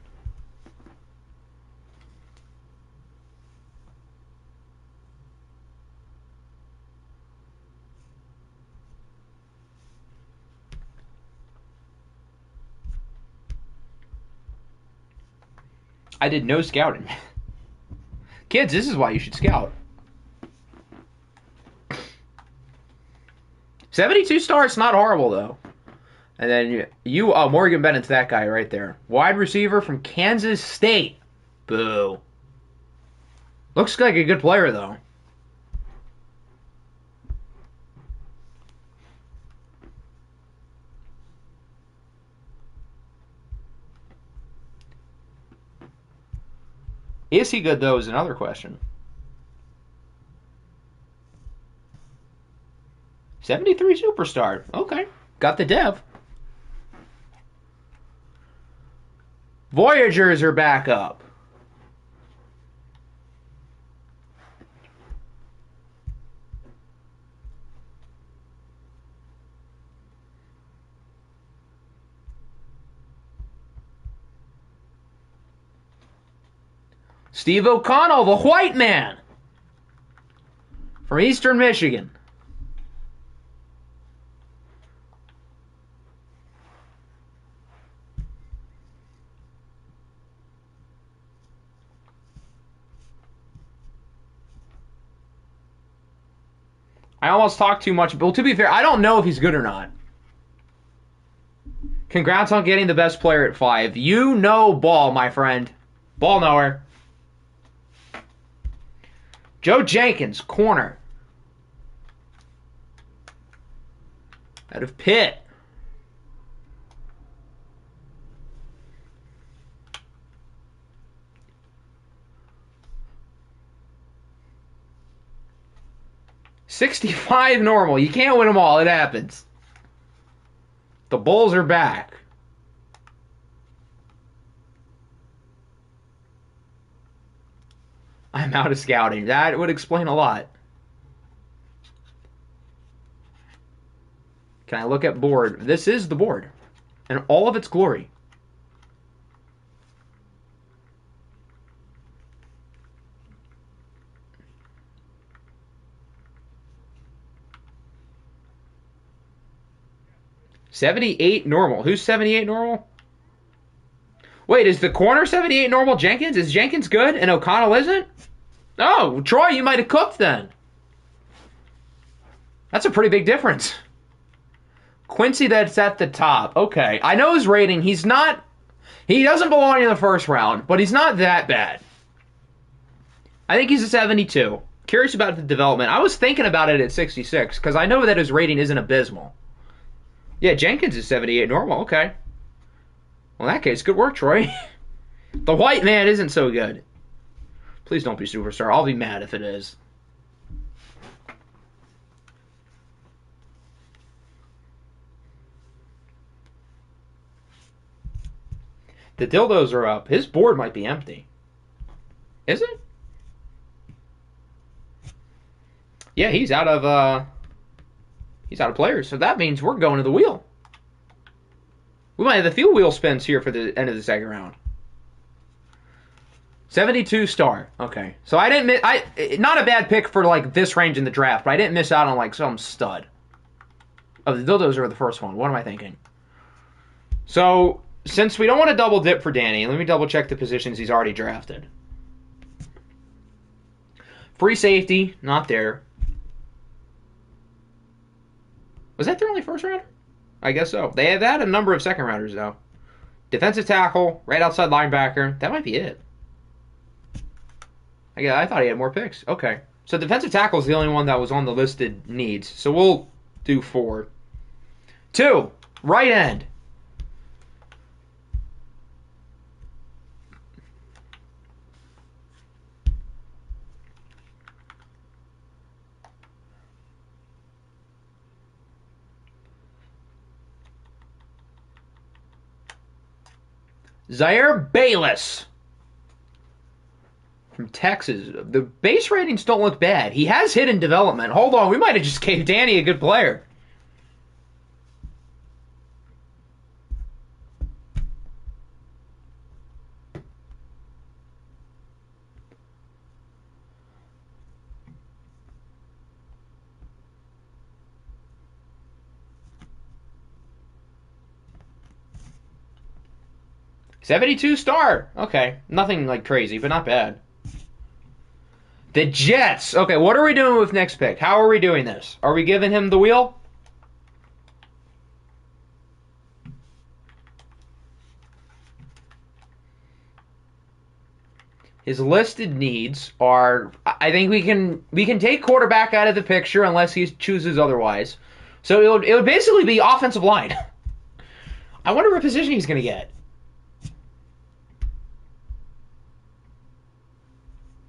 I did no scouting. Kids, this is why you should scout. 72 stars, not horrible, though. And then Morgan Bennett's that guy right there. Wide receiver from Kansas State. Boo. Looks like a good player, though. Is he good, though, is another question. 73 superstar. Okay. Got the dev. Voyagers are back up. Steve O'Connell, the white man from Eastern Michigan. I almost talked too much, but to be fair, I don't know if he's good or not. Congrats on getting the best player at 5. You know ball, my friend. Ball knower. Joe Jenkins, corner. Out of Pitt. $65 normal. You can't win them all. It happens. The Bulls are back. I'm out of scouting. That would explain a lot. Can I look at board? This is the board in all of its glory. $78 normal. Who's 78 normal? Wait, is the corner 78 normal Jenkins? Is Jenkins good and O'Connell isn't? Oh, Troy, you might have cooked then. That's a pretty big difference. Quincy, that's at the top. Okay. I know his rating. He doesn't belong in the first round, but he's not that bad. I think he's a 72. Curious about the development. I was thinking about it at 66 because I know that his rating isn't abysmal. Yeah, Jenkins is 78 normal. Okay. Well, in that case, good work, Troy. The white man isn't so good. Please don't be superstar. I'll be mad if it is. The dildos are up. His board might be empty. Is it? Yeah, he's out of players. So that means we're going to the wheel. We might have a few wheel spins here for the end of the second round. 72 star. Okay. So I didn't miss, not a bad pick for like this range in the draft, but I didn't miss out on like some stud. Oh, the dildos are the first one. What am I thinking? So, since we don't want to double dip for Danny, let me double check the positions he's already drafted. Free safety, not there. Was that their only first rounder? I guess so. They have had a number of second rounders, though. Defensive tackle, right outside linebacker. That might be it. I thought he had more picks. Okay. So defensive tackle is the only one that was on the listed needs. So we'll do 4. 2, right end. Zaire Bayless from Texas. The base ratings don't look bad. He has hidden development. Hold on, we might have just gave Danny a good player. $72 star. Okay. Nothing like crazy, but not bad. The Jets. Okay, what are we doing with next pick? How are we doing this? Are we giving him the wheel? His listed needs are, I think we can take quarterback out of the picture unless he chooses otherwise. So it would basically be offensive line. I wonder what position he's going to get.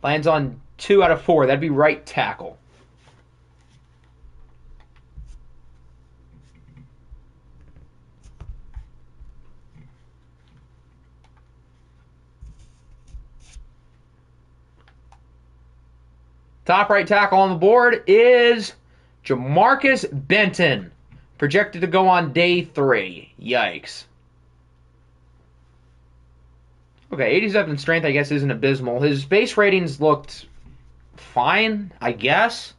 Lands on 2 out of 4. That'd be right tackle. Top right tackle on the board is Jamarcus Benton. Projected to go on day 3. Yikes. Okay, 87 strength, I guess, isn't abysmal. His base ratings looked fine, I guess.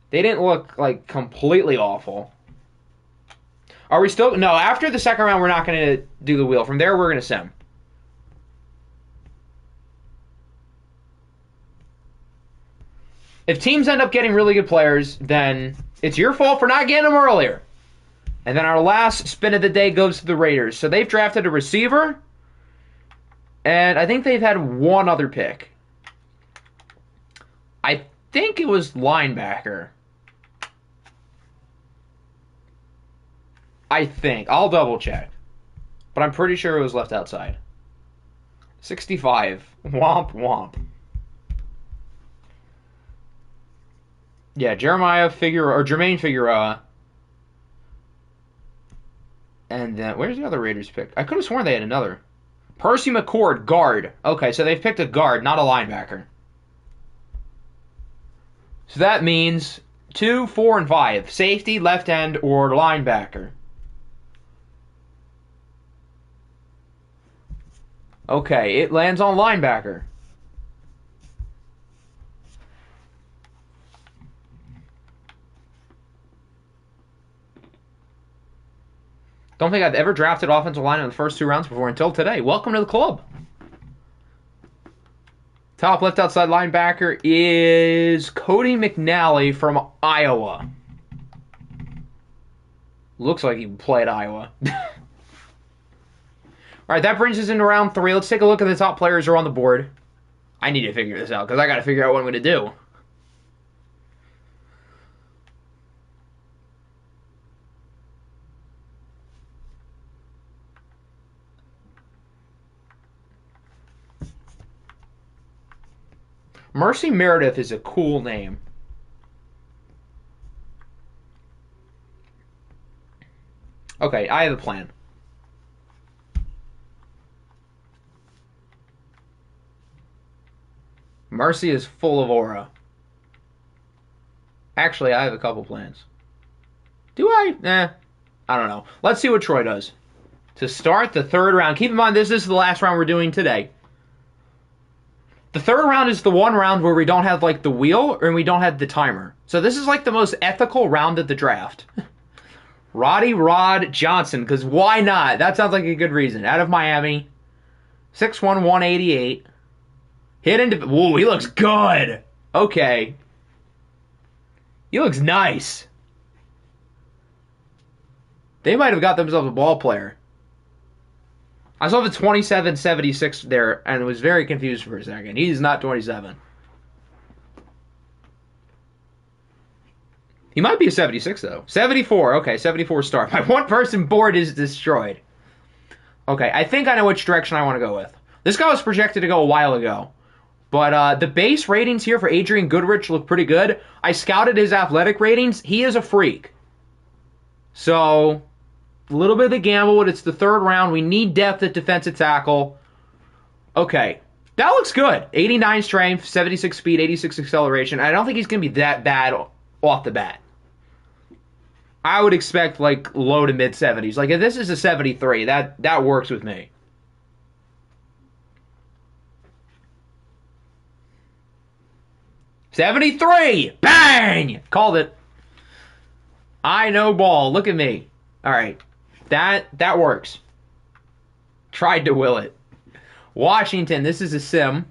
They didn't look, like, completely awful. Are we still... No, after the second round, we're not going to do the wheel. From there, we're going to sim. If teams end up getting really good players, then it's your fault for not getting them earlier. And then our last spin of the day goes to the Raiders. So they've drafted a receiver And I think they've had one other pick. I think it was linebacker. I think. I'll double check. But I'm pretty sure it was left outside. 65. Womp womp. Yeah, Jermaine Figueroa. And then, where's the other Raiders pick? I could have sworn they had another. Percy McCord, guard. Okay, so they've picked a guard, not a linebacker. So that means 2, 4, and 5. Safety, left end, or linebacker. Okay, it lands on linebacker. Don't think I've ever drafted offensive line in the first 2 rounds before until today. Welcome to the club. Top left outside linebacker is Cody McNally from Iowa. Looks like he played Iowa. All right, that brings us into round 3. Let's take a look at the top players who are on the board. I need to figure this out because I got to figure out what I'm going to do. Mercy Meredith is a cool name. Okay, I have a plan. Mercy is full of aura. Actually, I have a couple plans. Do I? I don't know. Let's see what Troy does. To start the 3rd round, keep in mind this is the last round we're doing today. The 3rd round is the one round where we don't have like the wheel and we don't have the timer. So this is like the most ethical round of the draft. Roddy Rod Johnson, because why not? That sounds like a good reason. Out of Miami. 6'1", 188. Hit into... Whoa, he looks good. Okay. He looks nice. They might have got themselves a ball player. I saw the 27-76 there and was very confused for a second. He's not 27. He might be a 76, though. 74. Okay, 74 star. My one-person board is destroyed. Okay, I think I know which direction I want to go with. This guy was projected to go a while ago. But the base ratings here for Adrian Goodrich look pretty good. I scouted his athletic ratings. He is a freak. So... a little bit of a gamble, but it's the 3rd round. We need depth at defensive tackle. Okay. That looks good. 89 strength, 76 speed, 86 acceleration. I don't think he's going to be that bad off the bat. I would expect, like, low to mid-70s. Like, if this is a 73, that works with me. '73! Bang! Called it. I know ball. Look at me. All right. That works. Tried to will it. Washington, this is a sim.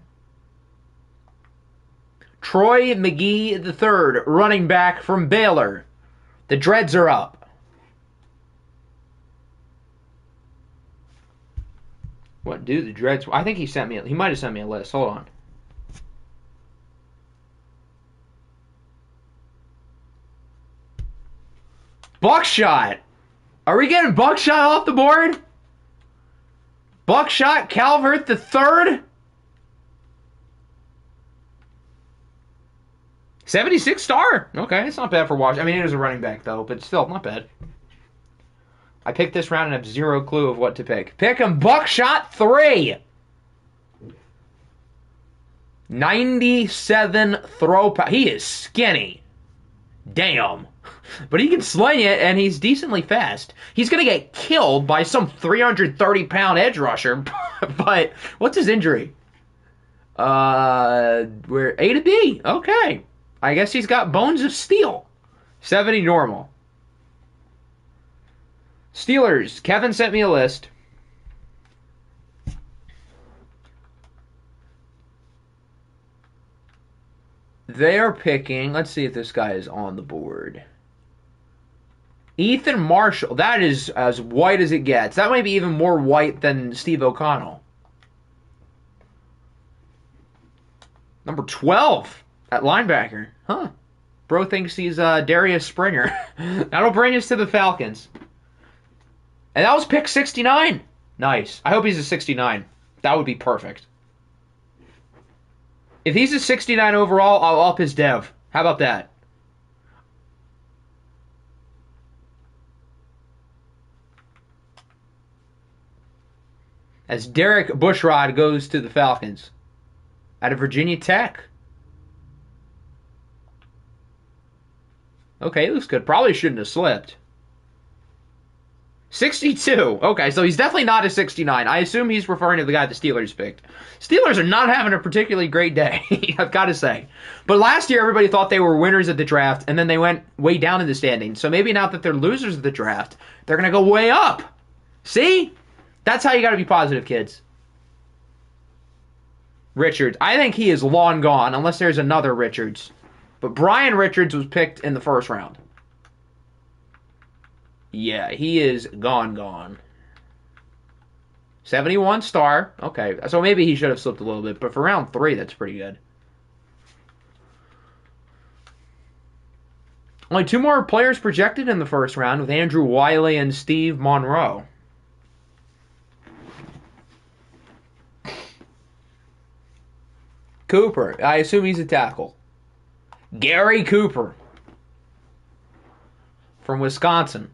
Troy McGee III, running back from Baylor. The dreads are up. What do the dreads... I think he might have sent me a list. Hold on. Buckshot. Are we getting Buckshot off the board? Buckshot Calvert the third? 76 star. Okay, it's not bad for Washington. I mean, it is a running back, though, but still, not bad. I picked this round and have zero clue of what to pick. Pick him, Buckshot 3. 97 throw power. He is skinny. Damn. But he can sling it, and he's decently fast. He's going to get killed by some 330-pound edge rusher. But what's his injury? We're A to B. Okay. I guess he's got bones of steel. 70 normal. Steelers. Kevin sent me a list. They are picking... Let's see if this guy is on the board. Ethan Marshall. That is as white as it gets. That might be even more white than Steve O'Connell. Number 12 at linebacker. Huh. Bro thinks he's Darius Springer. That'll bring us to the Falcons. And that was pick 69. Nice. I hope he's a 69. That would be perfect. If he's a 69 overall, I'll up his dev. How about that? As Derek Bushrod goes to the Falcons. Out of Virginia Tech. Okay, it looks good. Probably shouldn't have slipped. 62. Okay, so he's definitely not a 69. I assume he's referring to the guy the Steelers picked. Steelers are not having a particularly great day, I've got to say. But last year, everybody thought they were winners of the draft, and then they went way down in the standings. So maybe now that they're losers of the draft, they're going to go way up. See? That's how you got to be positive, kids. Richards. I think he is long gone, unless there's another Richards. But Brian Richards was picked in the first round. Yeah, he is gone. 71 star. Okay, so maybe he should have slipped a little bit, but for round 3, that's pretty good. Only 2 more players projected in the first round with Andrew Wiley and Steve Monroe. Cooper. I assume he's a tackle. Gary Cooper. From Wisconsin.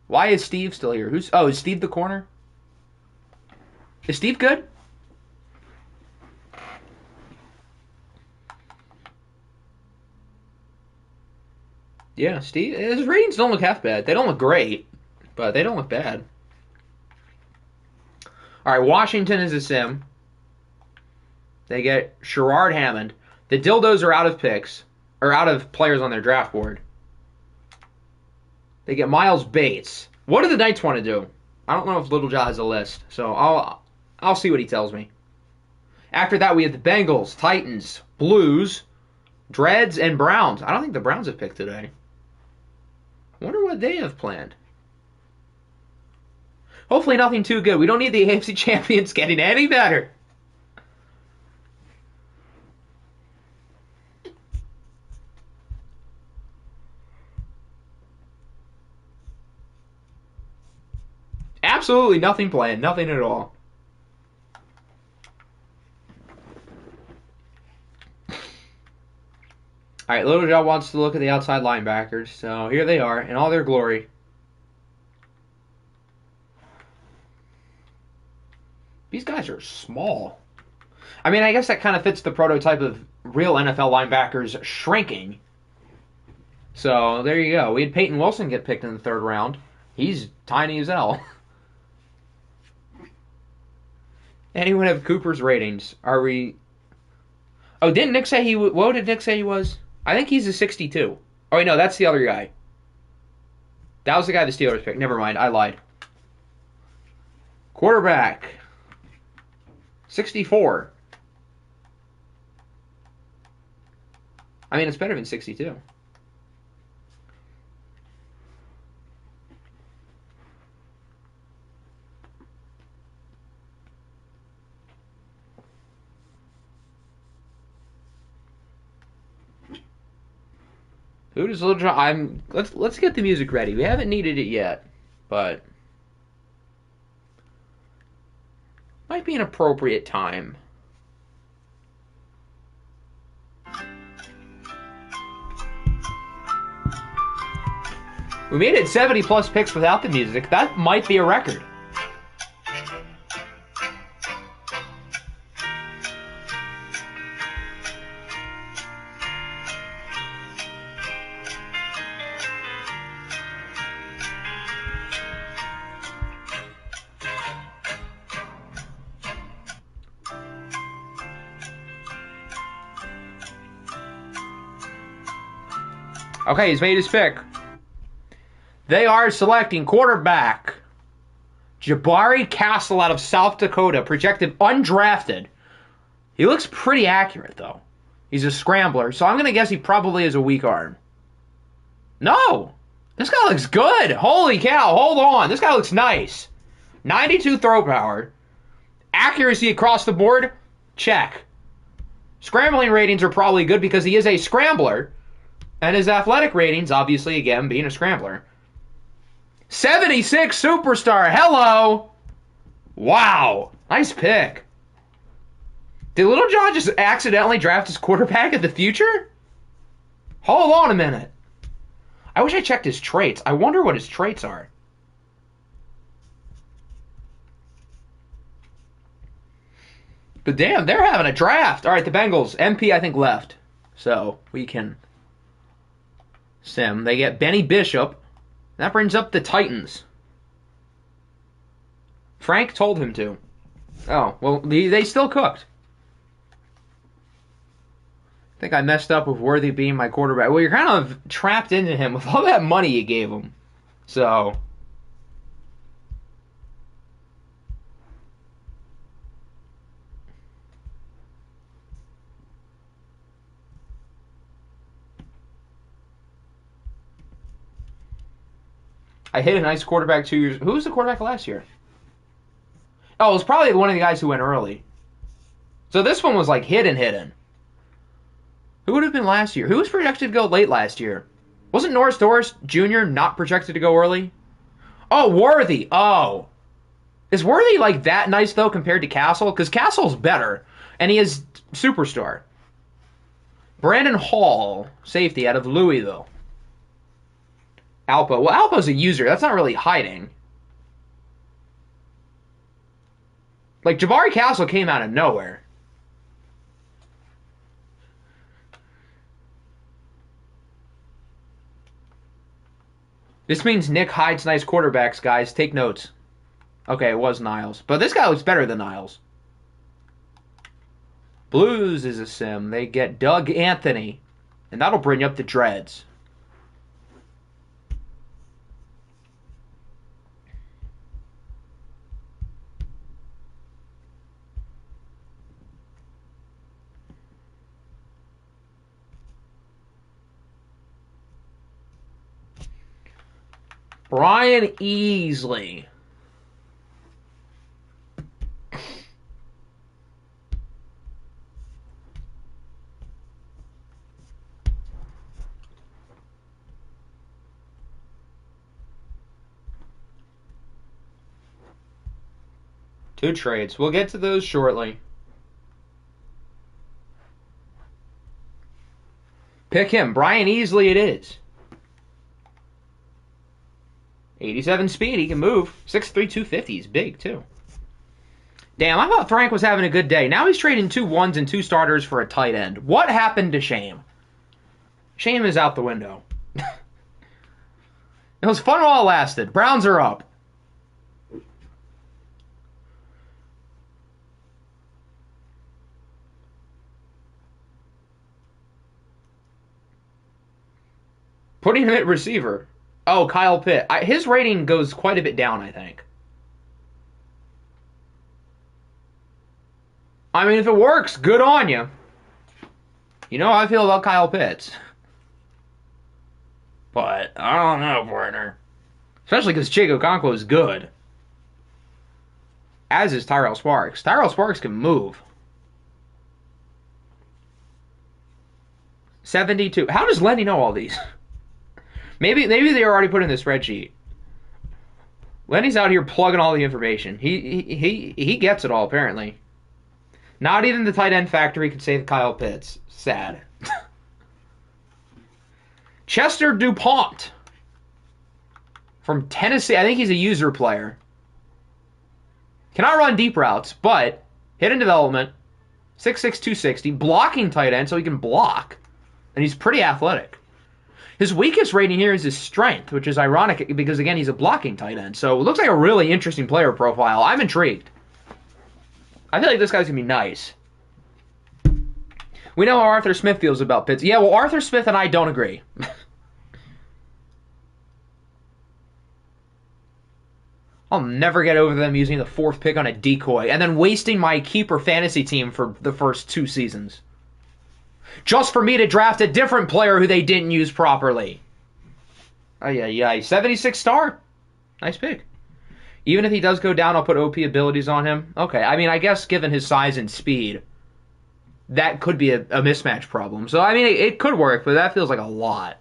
Why is Steve still here? Is Steve the corner? Is Steve good? Yeah, Steve. His ratings don't look half bad. They don't look great, but they don't look bad. All right, Washington is a sim. They get Sherrard Hammond. The Dildos are out of picks, or out of players on their draft board. They get Miles Bates. What do the Knights want to do? I don't know if Little Jaw has a list, so I'll see what he tells me. After that, we have the Bengals, Titans, Blues, Dreads, and Browns. I don't think the Browns have picked today. I wonder what they have planned. Hopefully nothing too good. We don't need the AFC champions getting any better. Absolutely nothing planned. Nothing at all. Alright, Little Joe wants to look at the outside linebackers. So here they are in all their glory. These guys are small. I mean, I guess that kind of fits the prototype of real NFL linebackers shrinking. So there you go. We had Peyton Wilson get picked in the 3rd round. He's tiny as hell. Anyone have Cooper's ratings? Are we... Oh, didn't Nick say he... What did Nick say he was? I think he's a 62. Oh, wait, no, that's the other guy. That was the guy the Steelers picked. Never mind, I lied. Quarterback. 64. I mean, it's better than 62. Who does Little John? Let's get the music ready. We haven't needed it yet, but might be an appropriate time. We made it 70 plus picks without the music. That might be a record. Okay, he's made his pick. They are selecting quarterback Jabari Castle out of South Dakota, projected undrafted. He looks pretty accurate, though. He's a scrambler, so I'm going to guess he probably has a weak arm. No! This guy looks good! Holy cow, hold on. This guy looks nice. 92 throw power. Accuracy across the board? Check. Scrambling ratings are probably good because he is a scrambler. And his athletic ratings, obviously, again, being a scrambler. 76 superstar. Hello. Wow. Nice pick. Did Little John just accidentally draft his quarterback of the future? Hold on a minute. I wish I checked his traits. I wonder what his traits are. But damn, they're having a draft. All right, the Bengals. MP, I think, left. So we can sim. They get Benny Bishop. That brings up the Titans. Frank told him to. Oh, well, they still cooked. I think I messed up with Worthy being my quarterback. Well, you're kind of trapped into him with all that money you gave him. So I hit a nice quarterback 2 years. Who was the quarterback last year? Oh, it was probably one of the guys who went early. So this one was like hidden. Who would have been last year? Who was projected to go late last year? Wasn't Norris Doris Jr. not projected to go early? Oh, Worthy. Oh. Is Worthy like that nice, though, compared to Castle? Because Castle's better, and he is superstar. Brandon Hall, safety out of Louisville. Alpo. Well, Alpo's a user. That's not really hiding. Like, Jabari Castle came out of nowhere. This means Nick hides nice quarterbacks, guys. Take notes. Okay, it was Niles. But this guy looks better than Niles. Blues is a sim. They get Doug Anthony. And that'll bring up the Dreads. Brian Easley. Two trades. We'll get to those shortly. Pick him. Brian Easley it is. 87 speed. He can move. 6'3", 250. He's big, too. Damn, I thought Frank was having a good day. Now he's trading 2 ones and 2 starters for a tight end. What happened to Shame? Shame is out the window. It was fun while it lasted. Browns are up. Putting him at receiver. Oh, Kyle Pitt. His rating goes quite a bit down, I think. I mean, if it works, good on you. You know how I feel about Kyle Pitts. But, I don't know, partner. Especially because Chig Okonkwo is good. As is Tyrell Sparks. Tyrell Sparks can move. 72. How does Lenny know all these? Maybe they already put in the spreadsheet. Lenny's out here plugging all the information. He gets it all, apparently. Not even the tight end factory could save Kyle Pitts. Sad. Chester DuPont. From Tennessee. I think he's a user player. Cannot run deep routes, but hidden development. 6'6", 260. Blocking tight end, so he can block. And he's pretty athletic. His weakest rating here is his strength, which is ironic because, again, he's a blocking tight end. So it looks like a really interesting player profile. I'm intrigued. I feel like this guy's going to be nice. We know how Arthur Smith feels about Pitts. Yeah, well, Arthur Smith and I don't agree. I'll never get over them using the 4th pick on a decoy and then wasting my keeper fantasy team for the first 2 seasons. Just for me to draft a different player who they didn't use properly. Ay. 76 star. Nice pick. Even if he does go down, I'll put OP abilities on him. Okay, I mean, I guess given his size and speed, that could be a mismatch problem. So, I mean, it could work, but that feels like a lot.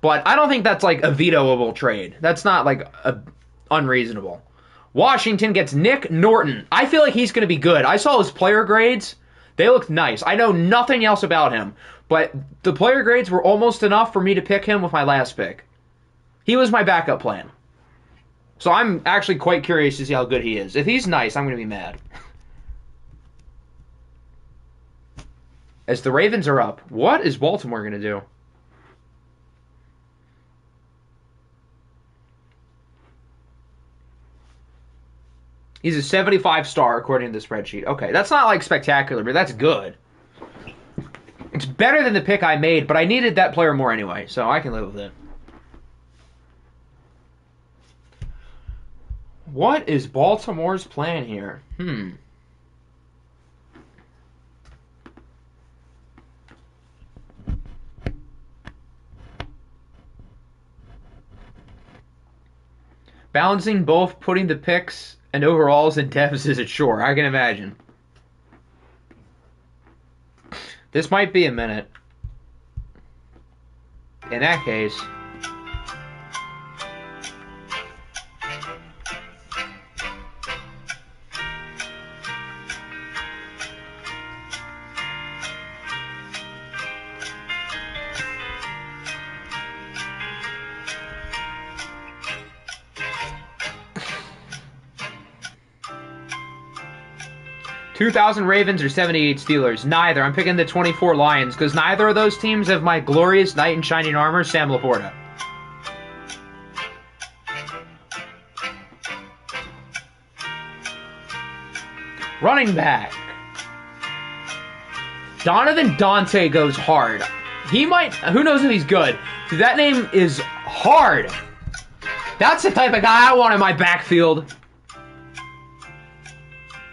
But I don't think that's like a vetoable trade. That's not like unreasonable. Washington gets Nick Norton. I feel like he's going to be good. I saw his player grades. They looked nice. I know nothing else about him, but the player grades were almost enough for me to pick him with my last pick. He was my backup plan. So I'm actually quite curious to see how good he is. If he's nice, I'm going to be mad. As the Ravens are up, what is Baltimore going to do? He's a 75 star according to the spreadsheet. Okay, that's not like spectacular, but that's good. It's better than the pick I made, but I needed that player more anyway, so I can live with it. What is Baltimore's plan here? Balancing both putting the picks and overalls and devs is a chore. I can imagine. This might be a minute. In that case... 2,000 Ravens or 78 Steelers? Neither. I'm picking the 24 Lions because neither of those teams have my glorious knight in shining armor, Sam Laporta. Running back. Donovan Dante goes hard. He might... Who knows if he's good? That name is hard. That's the type of guy I want in my backfield.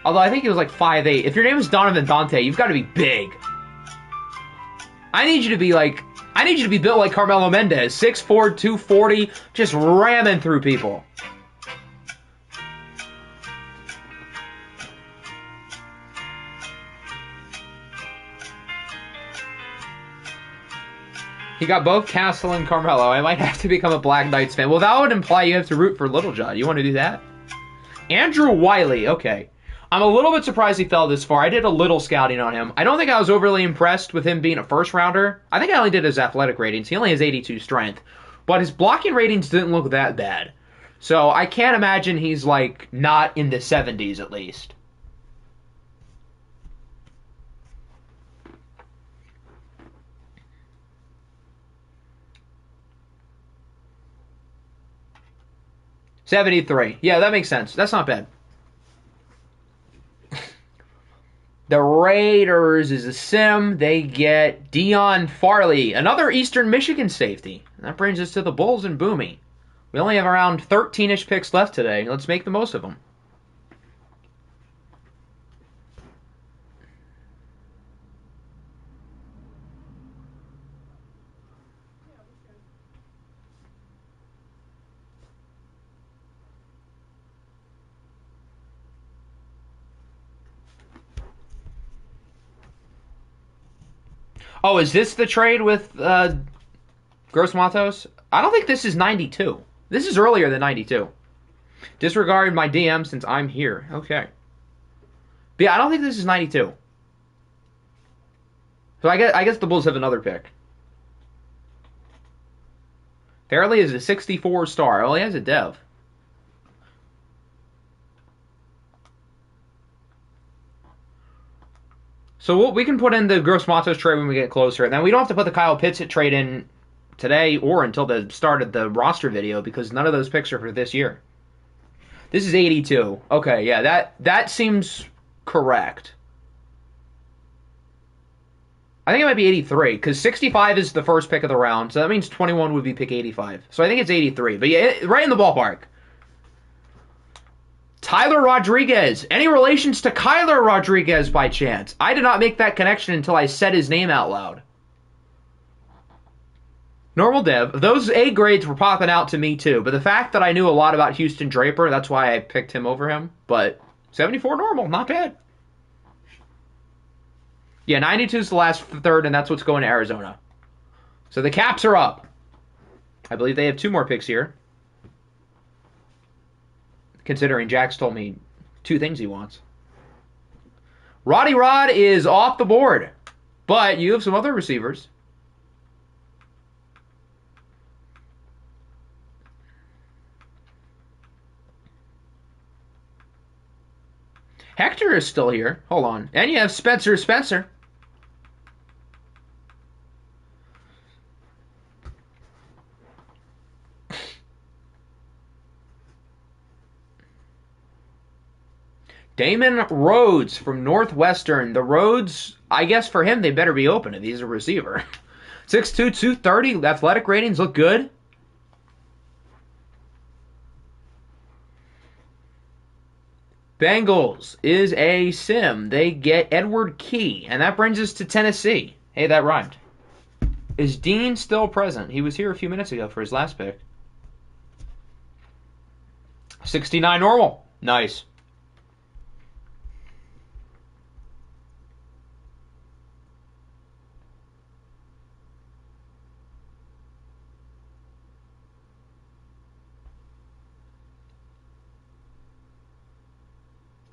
Although I think he was like 5'8". If your name is Donovan Dante, you've got to be big. I need you to be like... I need you to be built like Carmelo Mendez. 6'4", 240, just ramming through people. He got both Castle and Carmelo. I might have to become a Black Knights fan. Well, that would imply you have to root for Little John. You want to do that? Andrew Wiley. Okay. I'm a little bit surprised he fell this far. I did a little scouting on him. I don't think I was overly impressed with him being a first rounder. I think I only did his athletic ratings. He only has 82 strength. But his blocking ratings didn't look that bad. So I can't imagine he's like not in the 70s at least. $73. Yeah, that makes sense. That's not bad. The Raiders is a sim. They get Dion Farley, another Eastern Michigan safety. And that brings us to the Bulls and Boomy. We only have around 13-ish picks left today. Let's make the most of them. Oh, is this the trade with Gross Matos? I don't think this is 92. This is earlier than 92. Disregard my DM since I'm here. Okay. But yeah, I don't think this is 92. So I guess the Bulls have another pick. Apparently is a 64 star. Oh, he has a dev. So we can put in the Gross Matos trade when we get closer. And then we don't have to put the Kyle Pitts trade in today or until the start of the roster video because none of those picks are for this year. This is 82. Okay, yeah, that seems correct. I think it might be 83 because 65 is the first pick of the round. So that means 21 would be pick 85. So I think it's 83. But yeah, right in the ballpark. Tyler Rodriguez. Any relations to Kyler Rodriguez by chance? I did not make that connection until I said his name out loud. Normal dev. Those A grades were popping out to me too, but the fact that I knew a lot about Houston Draper, that's why I picked him over him. But 74 normal, not bad. Yeah, 92 is the last third, and that's what's going to Arizona. So the Caps are up. I believe they have 2 more picks here. Considering Jack's told me 2 things he wants. Roddy Rod is off the board. But you have some other receivers. Hector is still here. Hold on. And you have Spencer. Damon Rhodes from Northwestern. The Rhodes, I guess for him, they better be open if he's a receiver. 6'2", 230. Athletic ratings look good. Bengals is a sim. They get Edward Key, and that brings us to Tennessee. Hey, that rhymed. Is Dean still present? He was here a few minutes ago for his last pick. 69 normal. Nice.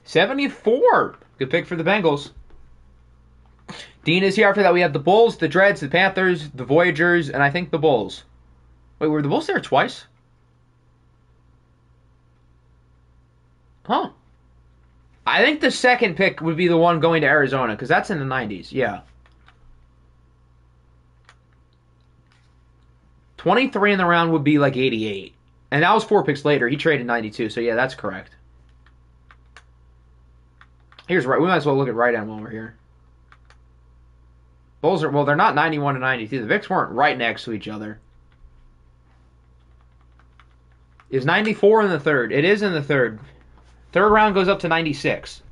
$74. Good pick for the Bengals. Dean is here. After that, we have the Bulls, the Dreads, the Panthers, the Voyagers, and I think the Bulls. Wait, were the Bulls there twice? Huh. I think the second pick would be the one going to Arizona, because that's in the 90s. Yeah. 23 in the round would be like 88. And that was 4 picks later. He traded 92, so yeah, that's correct. Here's right. We might as well look at right end while we're here. Bulls are, well, they're not 91 and 92. The Vicks weren't right next to each other. Is 94 in the third? It is in the third. Third round goes up to 96.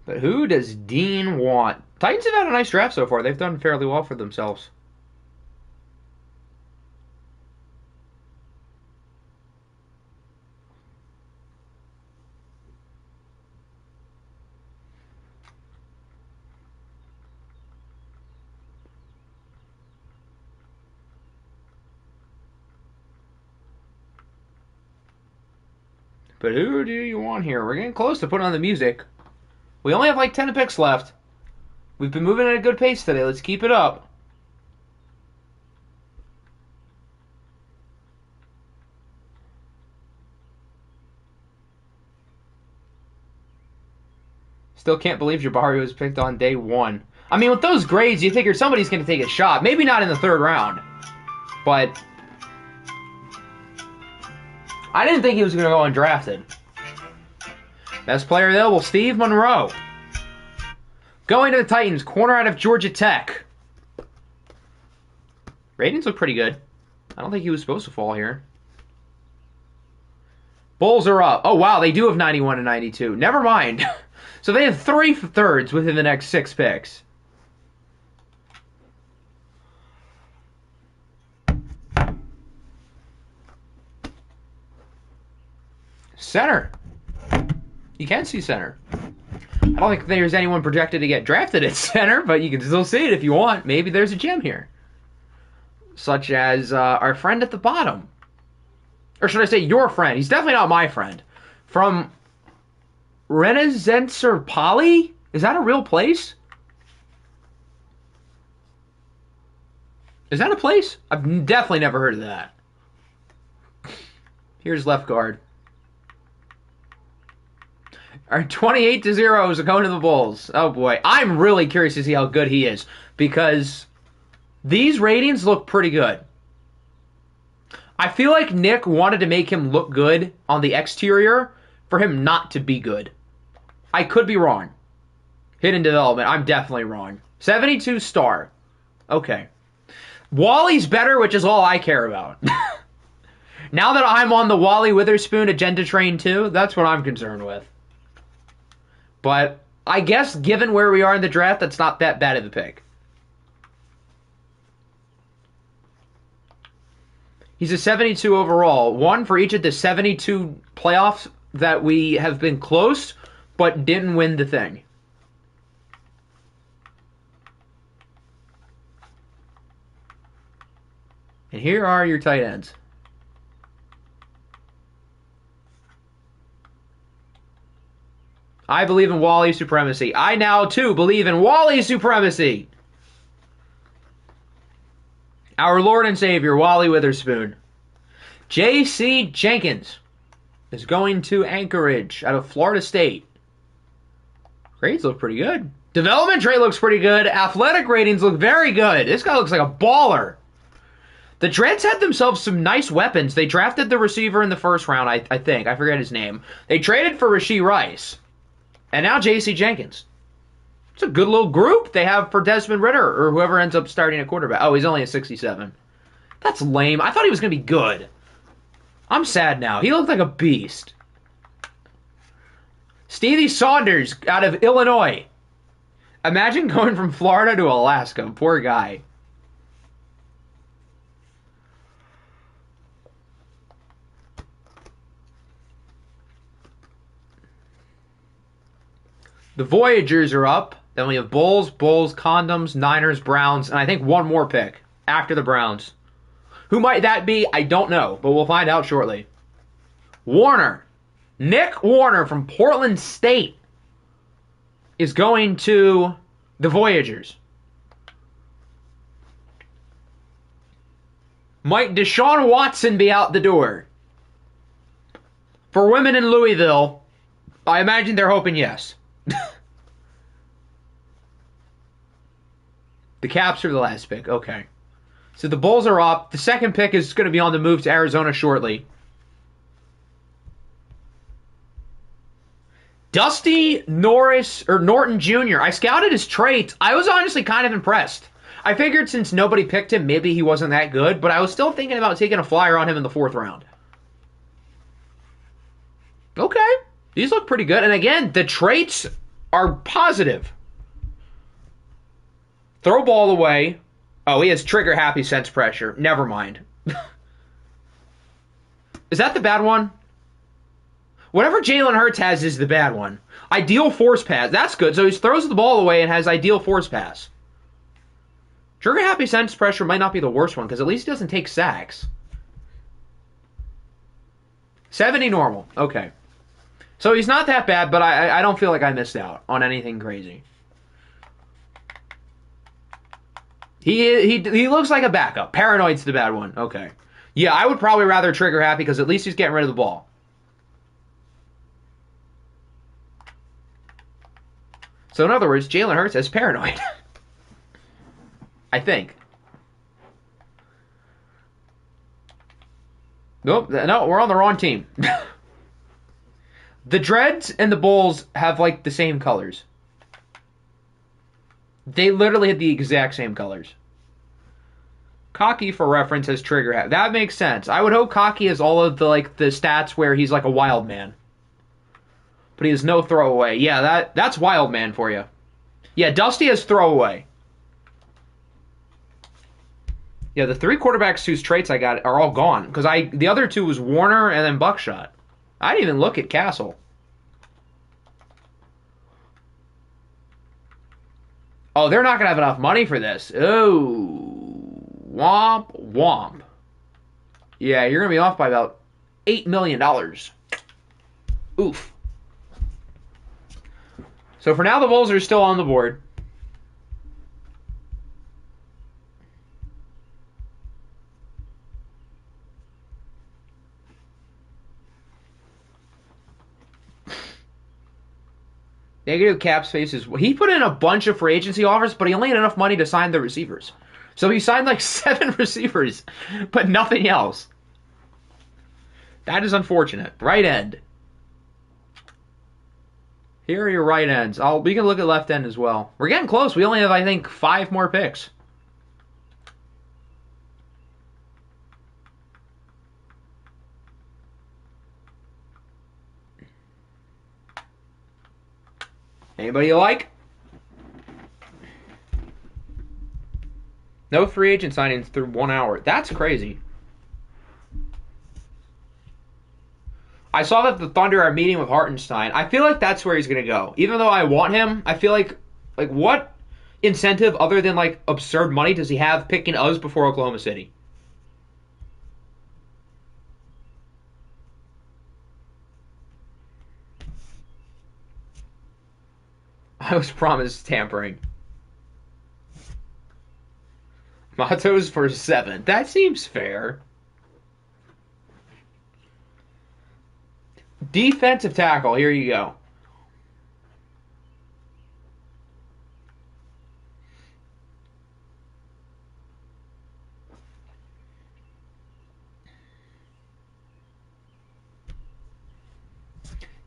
But who does Dean want? Titans have had a nice draft so far. They've done fairly well for themselves. But who do you want here? We're getting close to putting on the music. We only have like 10 picks left. We've been moving at a good pace today. Let's keep it up. Still can't believe Jabari was picked on day 1. I mean, with those grades, you figure somebody's going to take a shot. Maybe not in the third round. But I didn't think he was going to go undrafted. Best player available, Steve Monroe. Going to the Titans, corner out of Georgia Tech. Ratings look pretty good. I don't think he was supposed to fall here. Bulls are up. Oh, wow, they do have 91 and 92. Never mind. So they have 3 thirds within the next 6 picks. Center. You can see center. I don't think there's anyone projected to get drafted at center, but you can still see it if you want. Maybe there's a gem here. Such as our friend at the bottom. Or should I say your friend? He's definitely not my friend. From Renaissance Poly? Is that a real place? Is that a place? I've definitely never heard of that. Here's left guard. All right, 28-0 is going to the Bulls. Oh, boy. I'm really curious to see how good he is because these ratings look pretty good. I feel like Nick wanted to make him look good on the exterior for him not to be good. I could be wrong. Hidden development, I'm definitely wrong. 72 star. Okay. Wally's better, which is all I care about. Now that I'm on the Wally Witherspoon agenda train too, that's what I'm concerned with. But I guess given where we are in the draft, that's not that bad of a pick. He's a 72 overall. One for each of the 72 playoffs that we have been close, but didn't win the thing. And here are your tight ends. I believe in Wally supremacy. I now, too, believe in Wally supremacy. Our Lord and Savior, Wally Witherspoon. J.C. Jenkins is going to Anchorage out of Florida State. Grades look pretty good. Development trait looks pretty good. Athletic ratings look very good. This guy looks like a baller. The Dreads had themselves some nice weapons. They drafted the receiver in the first round, I think. I forget his name. They traded for Rashee Rice. And now J.C. Jenkins. It's a good little group they have for Desmond Ridder or whoever ends up starting a quarterback. Oh, he's only a 67. That's lame. I thought he was going to be good. I'm sad now. He looked like a beast. Stevie Saunders out of Illinois. Imagine going from Florida to Alaska. Poor guy. The Voyagers are up. Then we have Bulls, Condoms, Niners, Browns, and I think one more pick after the Browns. Who might that be? I don't know, but we'll find out shortly. Warner. Nick Warner from Portland State is going to the Voyagers. Might Deshaun Watson be out the door? For women in Louisville, I imagine they're hoping yes. The Caps are the last pick. Okay. So the Bulls are up. The second pick is going to be on the move to Arizona shortly. Dusty Norton Jr. I scouted his traits. I was honestly kind of impressed. I figured since nobody picked him, maybe he wasn't that good, but I was still thinking about taking a flyer on him in the 4th round. Okay. These look pretty good. And again, the traits are positive. Throw ball away. Oh, he has trigger happy sense pressure. Never mind. Is that the bad one? Whatever Jalen Hurts has is the bad one. Ideal force pass. That's good. So he throws the ball away and has ideal force pass. Trigger happy sense pressure might not be the worst one because at least he doesn't take sacks. 70 normal. Okay. So he's not that bad, but I don't feel like I missed out on anything crazy. He looks like a backup. Paranoid's the bad one. Okay. Yeah, I would probably rather trigger happy because at least he's getting rid of the ball. So in other words, Jalen Hurts is paranoid. I think. Nope. No, we're on the wrong team. The Dreads and the Bulls have like the same colors. They literally had the exact same colors. Cocky, for reference, has trigger happy. That makes sense. I would hope Cocky has all of the the stats where he's like a wild man. But he has no throwaway. Yeah, that's wild man for you. Yeah, Dusty has throwaway. Yeah, the 3 quarterbacks whose traits I got are all gone. Because the other 2 was Warner and then Buckshot. I didn't even look at Castle. Oh, they're not going to have enough money for this. Oh, womp, womp. Yeah, you're going to be off by about $8 million. Oof. So for now, the Bulls are still on the board. Negative cap space is... He put in a bunch of free agency offers, but he only had enough money to sign the receivers. So he signed like 7 receivers, but nothing else. That is unfortunate. Right end. Here are your right ends. We can look at left end as well. We're getting close. We only have, I think, 5 more picks. Anybody you like? No free agent signings through 1 hour. That's crazy. I saw that the Thunder are meeting with Hartenstein. I feel like that's where he's going to go. Even though I want him, I feel like what incentive other than like absurd money does he have picking us before Oklahoma City? I was promised tampering. Matos for 7. That seems fair. Defensive tackle. Here you go.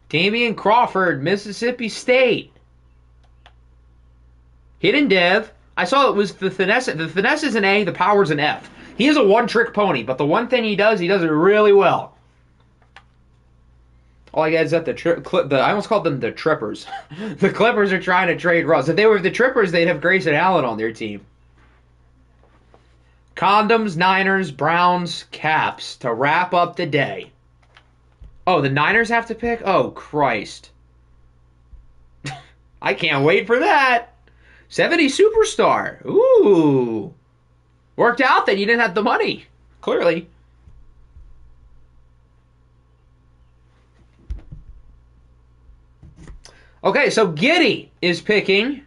Damian Crawford, Mississippi State. Hidden Dev. I saw it was the finesse. The finesse is an A, the power's an F. He is a one-trick pony, but the one thing he does it really well. All I got is that I almost called them the Trippers. The Clippers are trying to trade Russ. If they were the Trippers, they'd have Grayson Allen on their team. Condoms, Niners, Browns, Caps to wrap up the day. Oh, the Niners have to pick? Oh, Christ. I can't wait for that. 70 Superstar. Ooh. Worked out that you didn't have the money. Clearly. Okay, so Giddy is picking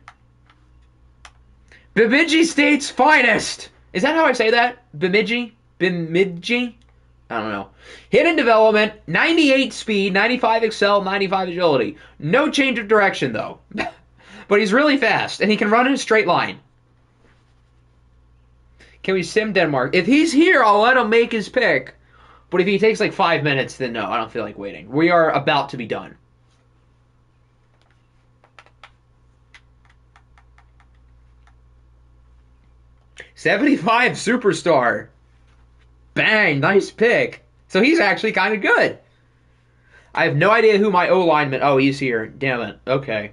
Bemidji State's finest. Is that how I say that? Bemidji? Bemidji? I don't know. Hidden development, 98 speed, 95 excel, 95 agility. No change of direction, though. But he's really fast, and he can run in a straight line. Can we sim Denmark? If he's here, I'll let him make his pick. But if he takes like 5 minutes, then no, I don't feel like waiting. We are about to be done. $75 Superstar. Bang, nice pick. So he's actually kind of good. I have no idea who my O-lineman... Oh, he's here. Damn it. Okay.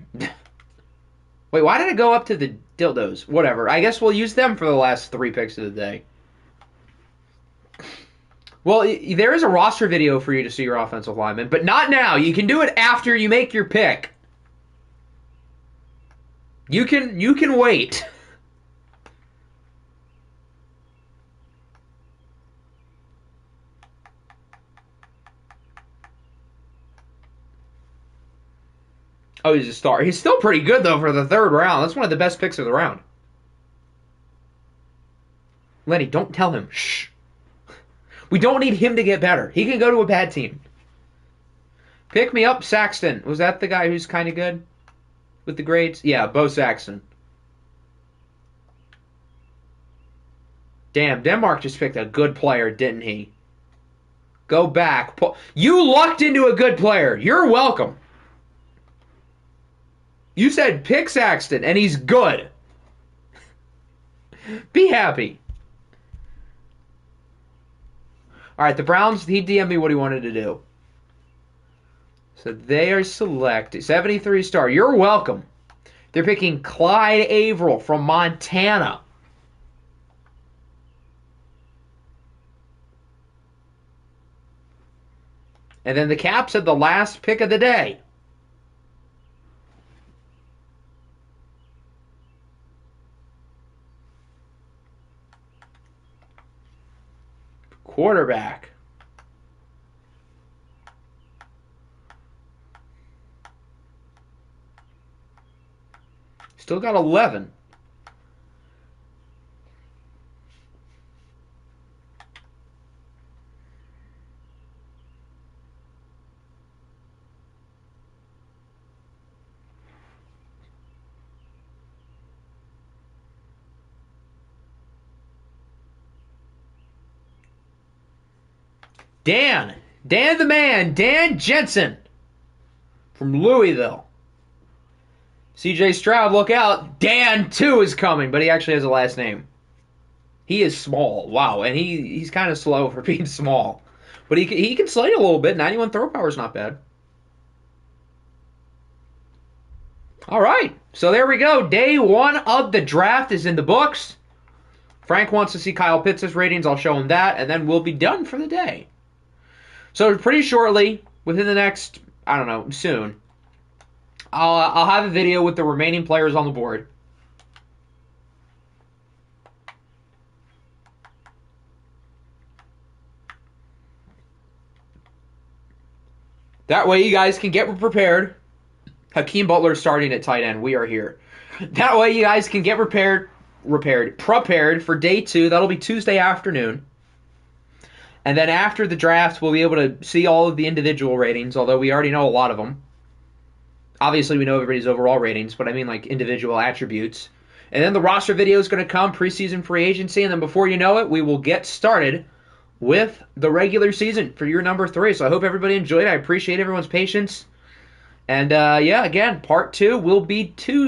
Wait, why did it go up to the dildos? Whatever. I guess we'll use them for the last 3 picks of the day. Well, there is a roster video for you to see your offensive lineman, but not now. You can do it after you make your pick. You can wait. Oh, he's a star. He's still pretty good, though, for the 3rd round. That's one of the best picks of the round. Lenny, don't tell him. Shh. We don't need him to get better. He can go to a bad team. Pick me up, Saxton. Was that the guy who's kind of good with the grades? Yeah, Bo Saxton. Damn, Denmark just picked a good player, didn't he? Go back. You lucked into a good player. You're welcome. You said pick Saxton, and he's good. Be happy. All right, the Browns, he DM'd me what he wanted to do. So they are selecting 73 star. You're welcome. They're picking Clyde Averill from Montana. And then the Caps had the last pick of the day. Quarterback. Still got 11. Dan the man, Dan Jensen from Louisville. CJ Stroud, look out. Dan, too, is coming, but he actually has a last name. He is small. Wow, and he's kind of slow for being small. But he can slate a little bit. 91 throw power is not bad. All right. So there we go. Day 1 of the draft is in the books. Frank wants to see Kyle Pitts' ratings. I'll show him that, and then we'll be done for the day. So pretty shortly, within the next, I don't know, soon, I'll have a video with the remaining players on the board. That way you guys can get prepared. Hakeem Butler starting at tight end. We are here. That way you guys can get prepared for day 2. That'll be Tuesday afternoon. And then after the draft, we'll be able to see all of the individual ratings, although we already know a lot of them. Obviously, we know everybody's overall ratings, but I mean like individual attributes. And then the roster video is going to come, preseason free agency, and then before you know it, we will get started with the regular season for year number 3. So I hope everybody enjoyed it. I appreciate everyone's patience. And yeah, again, part 2 will be Tuesday.